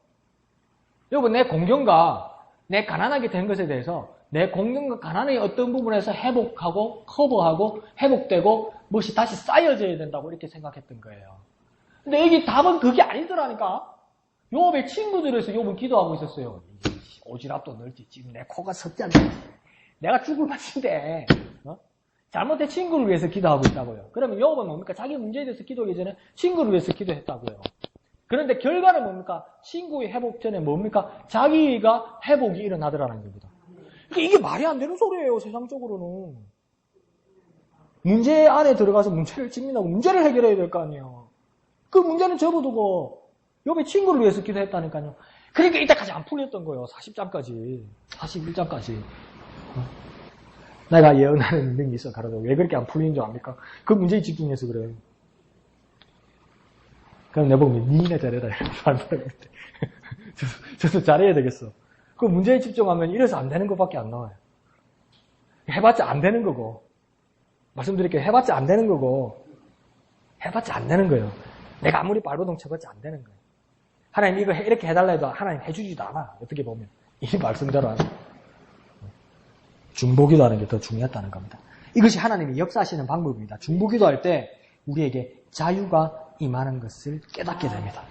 욥은 내 공경과 내 가난하게 된 것에 대해서 내 공경과 가난의 어떤 부분에서 회복하고 커버하고 회복되고 무엇이 다시 쌓여져야 된다고 이렇게 생각했던 거예요. 근데 여기 답은 그게 아니더라니까. 욥의 친구들에서 욥은 기도하고 있었어요. 오지랖도 넓지. 지금 내 코가 석지 않지. 내가 죽을 맛인데 잘못된 친구를 위해서 기도하고 있다고요. 그러면 욥은 뭡니까? 자기 문제에 대해서 기도하기 전에 친구를 위해서 기도했다고요. 그런데 결과는 뭡니까? 친구의 회복 전에 뭡니까? 자기가 회복이 일어나더라는 겁니다. 이게 말이 안 되는 소리예요, 세상적으로는. 문제 안에 들어가서 문제를 직면하고 문제를 해결해야 될 거 아니에요. 그 문제는 접어두고 욥의 친구를 위해서 기도했다니까요. 그러니까 이때까지 안 풀렸던 거예요. 40장까지. 41장까지. 내가 예언하는 능력이 있어. 가라도 왜 그렇게 안 풀리는 줄 압니까? 그 문제에 집중해서 그래요. 그럼 내가 보면 니나 잘해라. 저도 잘해야 되겠어. 그 문제에 집중하면 이래서 안 되는 것밖에 안 나와요. 해봤자 안 되는 거고. 말씀드릴게요. 해봤자 안 되는 거고. 해봤자 안 되는 거예요. 내가 아무리 발버둥 쳐봤자 안 되는 거예요. 하나님 이거 이렇게 해달라 해도 하나님 해주지도 않아. 어떻게 보면. 이 말씀대로 하는 중보기도 하는 게 더 중요하다는 겁니다. 이것이 하나님이 역사하시는 방법입니다. 중보기도 할 때 우리에게 자유가 임하는 것을 깨닫게 됩니다.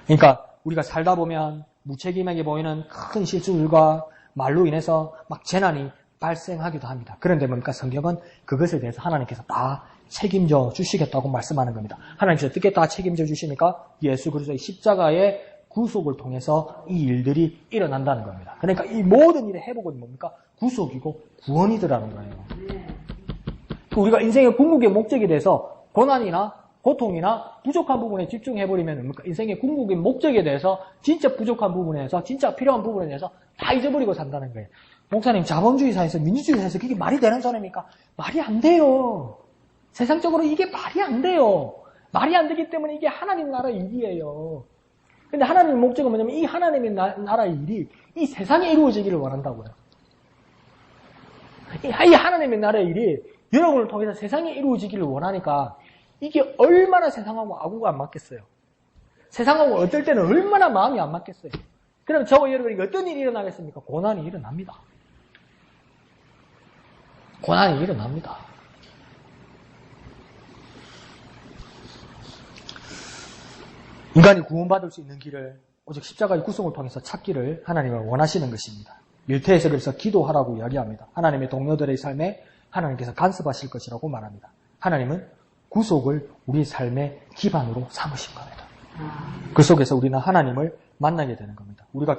그러니까 우리가 살다 보면 무책임하게 보이는 큰 실수들과 말로 인해서 막 재난이 발생하기도 합니다. 그런데 뭡니까? 성경은 그것에 대해서 하나님께서 다 책임져 주시겠다고 말씀하는 겁니다. 하나님께서 어떻게 다 책임져 주십니까? 예수 그리스도의 십자가의 구속을 통해서 이 일들이 일어난다는 겁니다. 그러니까 이 모든 일의 회복은 뭡니까? 구속이고 구원이더라는 거예요. 우리가 인생의 궁극의 목적에 대해서 고난이나 고통이나 부족한 부분에 집중해버리면 뭡니까? 인생의 궁극의 목적에 대해서 진짜 부족한 부분에서 진짜 필요한 부분에 대해서 다 잊어버리고 산다는 거예요. 목사님, 자본주의 사회에서 민주주의 사회에서 그게 말이 되는 소리입니까? 말이 안 돼요. 세상적으로 이게 말이 안 돼요. 말이 안 되기 때문에 이게 하나님 나라의 일이에요. 근데 하나님의 목적은 뭐냐면 이 하나님의 나라의 일이 이 세상에 이루어지기를 원한다고요. 이 하나님의 나라의 일이 여러분을 통해서 세상에 이루어지기를 원하니까 이게 얼마나 세상하고 아구가 안 맞겠어요. 세상하고 어떨 때는 얼마나 마음이 안 맞겠어요. 그럼 저와 여러분에게 어떤 일이 일어나겠습니까? 고난이 일어납니다. 고난이 일어납니다. 인간이 구원받을 수 있는 길을 오직 십자가의 구속을 통해서 찾기를 하나님은 원하시는 것입니다. 율태에서 그래서 기도하라고 이야기합니다. 하나님의 동료들의 삶에 하나님께서 간섭하실 것이라고 말합니다. 하나님은 구속을 우리의 삶의 기반으로 삼으신 겁니다. 그 속에서 우리는 하나님을 만나게 되는 겁니다. 우리가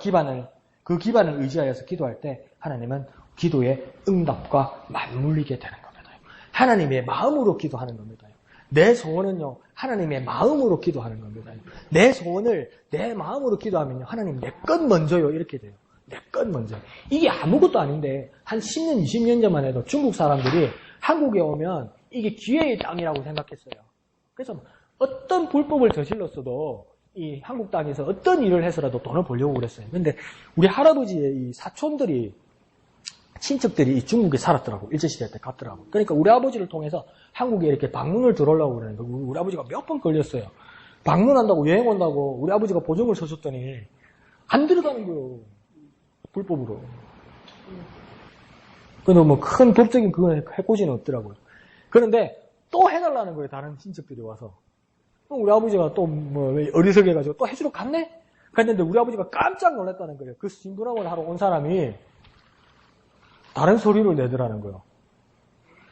그 기반을 의지하여서 기도할 때 하나님은 기도의 응답과 맞물리게 되는 겁니다. 하나님의 마음으로 기도하는 겁니다. 내 소원은요, 하나님의 마음으로 기도하는 겁니다. 내 소원을 내 마음으로 기도하면요, 하나님 내 것 먼저요, 이렇게 돼요. 내 것 먼저. 이게 아무것도 아닌데, 한 10년, 20년 전만 해도 중국 사람들이 한국에 오면 이게 기회의 땅이라고 생각했어요. 그래서 어떤 불법을 저질렀어도 이 한국 땅에서 어떤 일을 해서라도 돈을 벌려고 그랬어요. 근데 우리 할아버지의 이 사촌들이, 친척들이 이 중국에 살았더라고. 일제시대 때 갔더라고. 그러니까 우리 아버지를 통해서 한국에 이렇게 방문을 들어오려고 그러는데 우리 아버지가 몇 번 걸렸어요. 방문한다고 여행 온다고 우리 아버지가 보증을 서줬더니 안 들어가는 거예요. 불법으로. 근데 뭐 큰 법적인 그건 해코지는 없더라고요. 그런데 또 해달라는 거예요. 다른 친척들이 와서. 우리 아버지가 또 뭐 어리석해가지고 또 해주러 갔네? 갔는데 우리 아버지가 깜짝 놀랐다는 거예요. 그 신부람을 하러 온 사람이 다른 소리를 내더라는 거예요.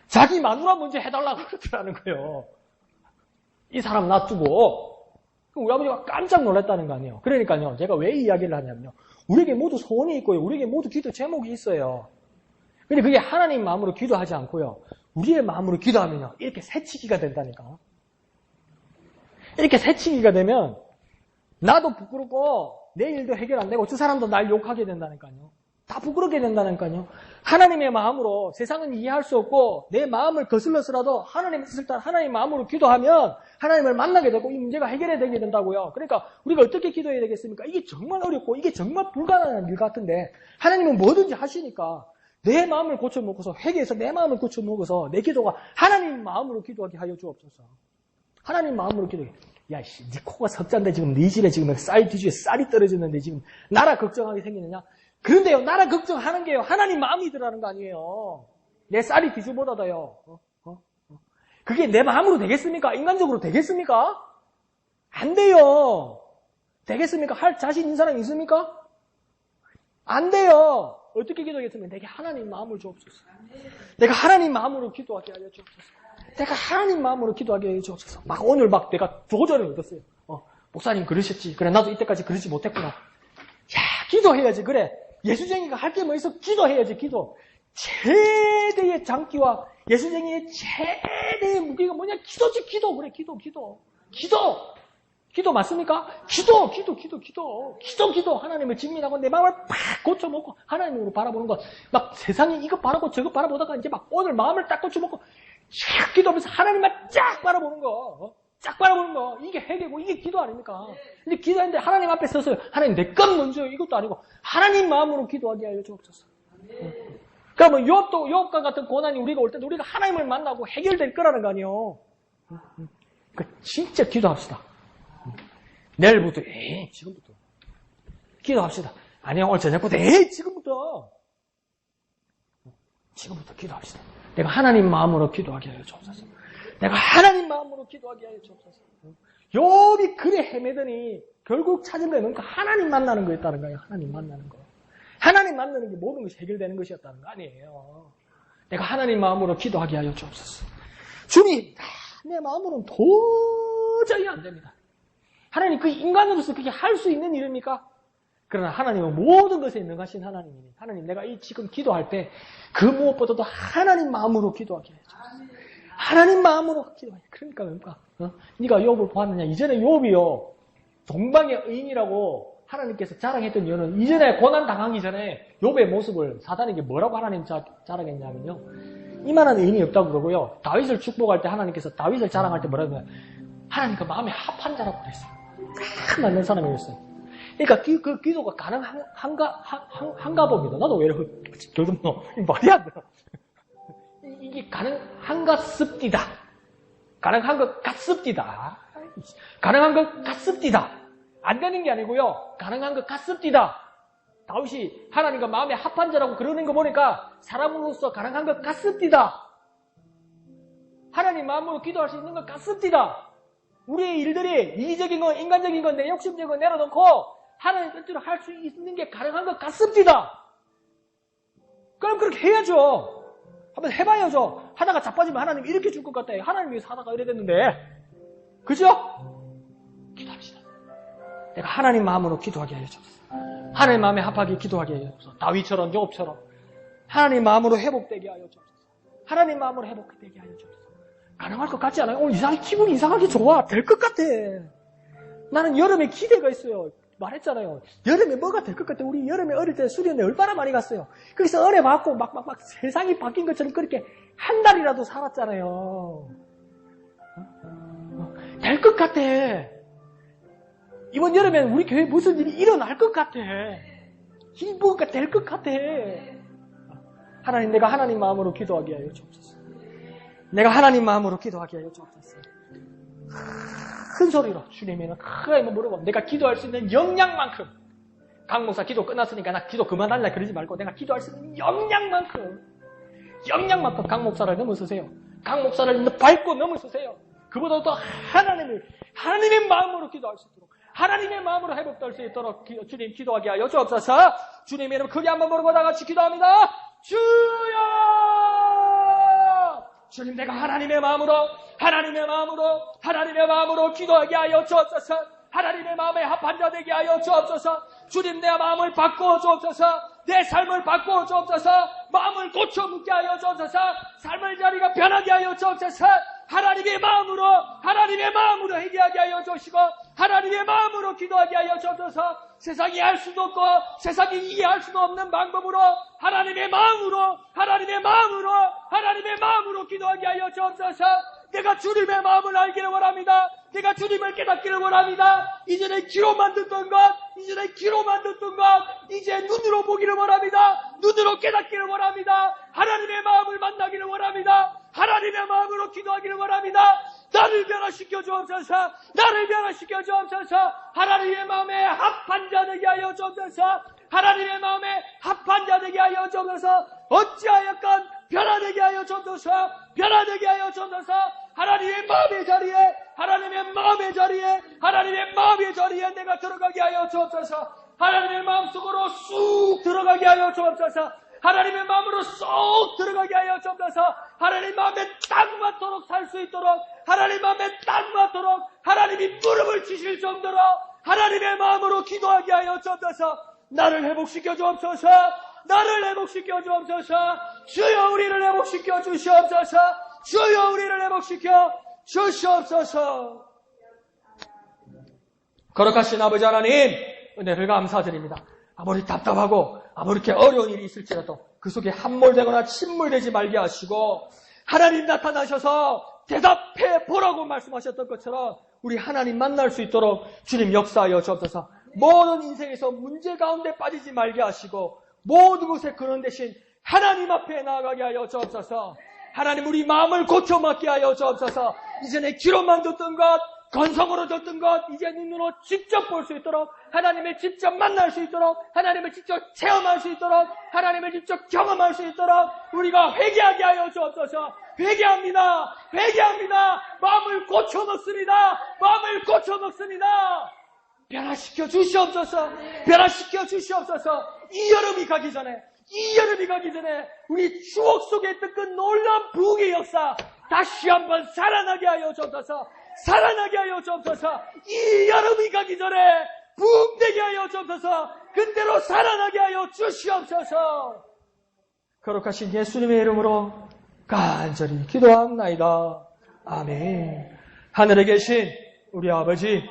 자기 마누라 먼저 해달라고 그러더라는 거예요. 이 사람 놔두고. 우리 아버지가 깜짝 놀랐다는 거 아니에요. 그러니까요, 제가 왜 이 이야기를 하냐면요. 우리에게 모두 소원이 있고요. 우리에게 모두 기도 제목이 있어요. 근데 그게 하나님 마음으로 기도하지 않고요. 우리의 마음으로 기도하면요. 이렇게 새치기가 된다니까. 이렇게 새치기가 되면 나도 부끄럽고 내 일도 해결 안 되고 저 사람도 날 욕하게 된다니까요. 다 부끄럽게 된다니까요. 하나님의 마음으로 세상은 이해할 수 없고 내 마음을 거슬러서라도 하나님 뜻을 따라 하나님의 마음으로 기도하면 하나님을 만나게 되고 이 문제가 해결되게 된다고요. 그러니까 우리가 어떻게 기도해야 되겠습니까? 이게 정말 어렵고 이게 정말 불가능한 일 같은데 하나님은 뭐든지 하시니까 내 마음을 고쳐먹어서 회개해서 내 마음을 고쳐먹어서 내 기도가 하나님 마음으로 기도하게 하여 주옵소서. 하나님 마음으로 기도해. 야, 씨, 네 코가 석잔데 지금 네 집에 지금 쌀 뒤주에 쌀이 떨어지는데 지금 나라 걱정하게 생기느냐? 그런데요, 나라 걱정하는 게요, 하나님 마음이더라는 거 아니에요. 내 쌀이 뒤주보다도요. 그게 내 마음으로 되겠습니까? 인간적으로 되겠습니까? 안 돼요. 되겠습니까? 할 자신 있는 사람이 있습니까? 안 돼요. 어떻게 기도하겠습니까? 내게 하나님 마음을 주옵소서. 내가 하나님 마음으로 기도하게 하여 주옵소서. 내가 하나님 마음으로 기도하게 하여 주옵소서. 막 오늘 막 내가 도전을 얻었어요. 목사님 그러셨지. 그래, 나도 이때까지 그러지 못했구나. 야, 기도해야지. 그래. 예수쟁이가 할 게 뭐 있어? 기도해야지, 기도. 최대의 장기와 예수쟁이의 최대의 무게가 뭐냐? 기도지, 기도. 그래, 기도. 기도 맞습니까? 기도. 하나님을 직면하고 내 마음을 팍 고쳐먹고 하나님으로 바라보는 것. 막 세상에 이것 바라보고 저것 바라보다가 이제 막 오늘 마음을 딱 고쳐먹고 쫙 기도하면서 하나님만 쫙 바라보는 거. 쫙 바라보는 거. 이게 회개고 이게 기도 아닙니까? 근데 기도하는데 하나님 앞에 서서 하나님 내 것 먼저 이것도 아니고 하나님 마음으로 기도하게 하여 주옵소서. 그러면 욥과 같은 고난이 우리가 올 때도 우리가 하나님을 만나고 해결될 거라는 거 아니에요. 그러니까 진짜 기도합시다. 내일부터, 지금부터. 기도합시다. 아니요, 오늘 저녁부터, 지금부터 기도합시다. 내가 하나님 마음으로 기도하게 하여 주옵소서. 내가 하나님 마음으로 기도하게 하여 주옵소서. 욥이 그래 헤매더니 결국 찾은 거는 뭔가 하나님 만나는 거였다는 거예요. 하나님 만나는 거. 하나님 만나는 게 모든 것이 해결되는 것이었다는 거 아니에요. 내가 하나님 마음으로 기도하게 하여 주옵소서. 주님, 내 마음으로는 도저히 안 됩니다. 하나님, 그 인간으로서 그게 할 수 있는 일입니까? 그러나 하나님은 모든 것에 능하신 하나님이니 하나님, 내가 이 지금 기도할 때 그 무엇보다도 하나님 마음으로 기도하게 해줘. 하나님 마음으로 기도하게. 그러니까 뭡니까? 네가 욥을 보았느냐? 이전에 욥이요, 동방의 의인이라고 하나님께서 자랑했던 이유는 이전에 고난 당하기 전에 욥의 모습을 사단에게 뭐라고 하나님 자랑했냐면요, 이만한 의인이 없다고 그러고요, 다윗을 축복할 때 하나님께서 다윗을 자랑할 때 뭐라고 하냐면 하나님 그 마음에 합한 자라고 그랬어요. 딱 맞는 사람이었어요. 그러니까 그 기도가 가능한가 봅니다. 나도 왜 이렇게 더듬노? 말이 안 돼. 이게 가능한가 습디다. 가능한 것 같습디다. 가능한 것 같습디다. 안 되는 게 아니고요, 가능한 것 같습디다. 다윗이 하나님과 마음에 합한 자라고 그러는 거 보니까 사람으로서 가능한 것 같습디다. 하나님 마음으로 기도할 수 있는 것 같습디다. 우리의 일들이 이기적인 거, 인간적인 거, 내 욕심적인 거 내려놓고 하나님 뜻대로 할 수 있는 게 가능한 것 같습니다. 그럼 그렇게 해야죠. 한번 해봐야죠. 하다가 자빠지면 하나님 이렇게 줄 것 같아요. 하나님 위해서 하다가 이래 됐는데. 그죠? 기도합시다. 내가 하나님 마음으로 기도하게 하여 주옵소서. 하나님 마음에 합하게 기도하게 하여 주옵소서. 다윗처럼, 욥처럼 하나님 마음으로 회복되게 하여 주옵소서. 하나님 마음으로 회복되게 하여 주옵소서. 가능할 것 같지 않아요? 오늘 기분이 이상하게 좋아. 될 것 같아. 나는 여름에 기대가 있어요. 말했잖아요. 여름에 뭐가 될 것 같아. 우리 여름에 어릴 때 수련회 얼마나 많이 갔어요. 거기서 은혜 받고 막 세상이 바뀐 것처럼 그렇게 한 달이라도 살았잖아요. 될 것 같아. 이번 여름에 우리 교회에 무슨 일이 일어날 것 같아. 뭐가 될 것 같아. 하나님, 내가 하나님 마음으로 기도하게 하여 주옵소서. 내가 하나님 마음으로 기도하게 하여 주옵소서. 큰 소리로 주님이는 크게 물어봐. 내가 기도할 수 있는 역량만큼. 강 목사 기도 끝났으니까 나 기도 그만할래 그러지 말고 내가 기도할 수 있는 역량만큼 강 목사를 넘어서세요. 강 목사를 밟고 넘어서세요. 그보다 더 하나님의 마음으로 기도할 수 있도록, 하나님의 마음으로 회복될 수 있도록 주님 기도하게 하여 주옵소서. 주님의 이름 크게 한번 부르고 다 같이 기도합니다. 주여! 주님, 내가 하나님의 마음으로 하나님의 마음으로 기도하게 하여 주옵소서. 하나님의 마음에 합한 자 되게 하여 주옵소서. 주님, 내 마음을 바꾸어 주옵소서. 내 삶을 바꾸어 주옵소서. 마음을 고쳐 묻게 하여 주옵소서. 삶의 자리가 변하게 하여 주옵소서. 하나님의 마음으로 회개하게 하여 주시고 하나님의 마음으로 기도하게 하여 주옵소서. 세상이 할 수도 없고 세상이 이해할 수도 없는 방법으로 하나님의 마음으로 기도하게 하여 주옵소서. 내가 주님의 마음을 알기를 원합니다. 내가 주님을 깨닫기를 원합니다. 이전에 귀로만 듣던 것, 이제 눈으로 보기를 원합니다. 눈으로 깨닫기를 원합니다. 하나님의 마음을 만나기를 원합니다. 하나님의 마음으로 기도하기를 원합니다. 나를 변화시켜 주옵소서. 하나님의 마음에 합한 자 되게 하여 주옵소서. 어찌하여건 변화되게 하여 주옵소서. 하나님의 마음의 자리에 내가 들어가게 하여 주옵소서. 하나님의 마음속으로 쑥 들어가게 하여 주옵소서. 하나님의 마음으로 쏙 들어가게 하여 주옵소서. 하나님 마음에 딱 맞도록 살 수 있도록, 하나님이 무릎을 치실 정도로 하나님의 마음으로 기도하게 하여 주옵소서. 나를 회복시켜 주옵소서. 주여 우리를 회복시켜 주시옵소서. 거룩하신 아버지 하나님, 은혜를 감사드립니다. 아무리 답답하고 아무리 이렇게 어려운 일이 있을지라도 그 속에 함몰되거나 침몰되지 말게 하시고 하나님 나타나셔서 대답해 보라고 말씀하셨던 것처럼 우리 하나님 만날 수 있도록 주님 역사하여 주옵소서. 모든 인생에서 문제 가운데 빠지지 말게 하시고 모든 것에 근원 대신 하나님 앞에 나아가게 하여 주옵소서. 하나님, 우리 마음을 고쳐먹게 하여 주옵소서. 이전에 귀로만 듣던 것, 건성으로 듣던 것, 이제 눈으로 직접 볼 수 있도록, 하나님을 직접 만날 수 있도록, 하나님을 직접 체험할 수 있도록, 하나님을 직접 경험할 수 있도록 우리가 회개하게 하여 주옵소서. 회개합니다. 마음을 고쳐먹습니다. 변화시켜 주시옵소서. 이 여름이 가기 전에 우리 추억 속에 있던 그 놀라운 부흥의 역사 다시 한번 살아나게 하여 주옵소서. 이 여름이 가기 전에 부흥되게 하여 주옵소서. 그때로 살아나게 하여 주시옵소서. 거룩하신 예수님의 이름으로 간절히 기도합나이다. 아멘. 하늘에 계신 우리 아버지의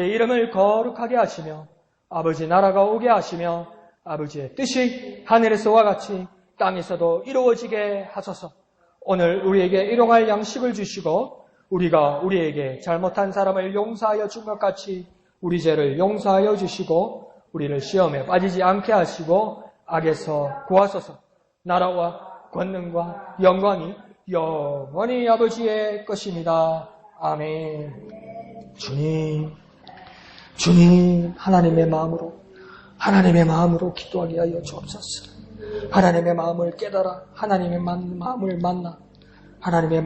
이름을 거룩하게 하시며 아버지 나라가 오게 하시며 아버지의 뜻이 하늘에서와 같이 땅에서도 이루어지게 하소서. 오늘 우리에게 일용할 양식을 주시고 우리가 우리에게 잘못한 사람을 용서하여 준 것 같이 우리 죄를 용서하여 주시고 우리를 시험에 빠지지 않게 하시고 악에서 구하소서. 나라와 권능과 영광이 영원히 아버지의 것입니다. 아멘. 주님 하나님의 마음으로 기도하게 하여 주옵소서. 하나님의 마음을 깨달아 하나님의 마음을 만나 하나님의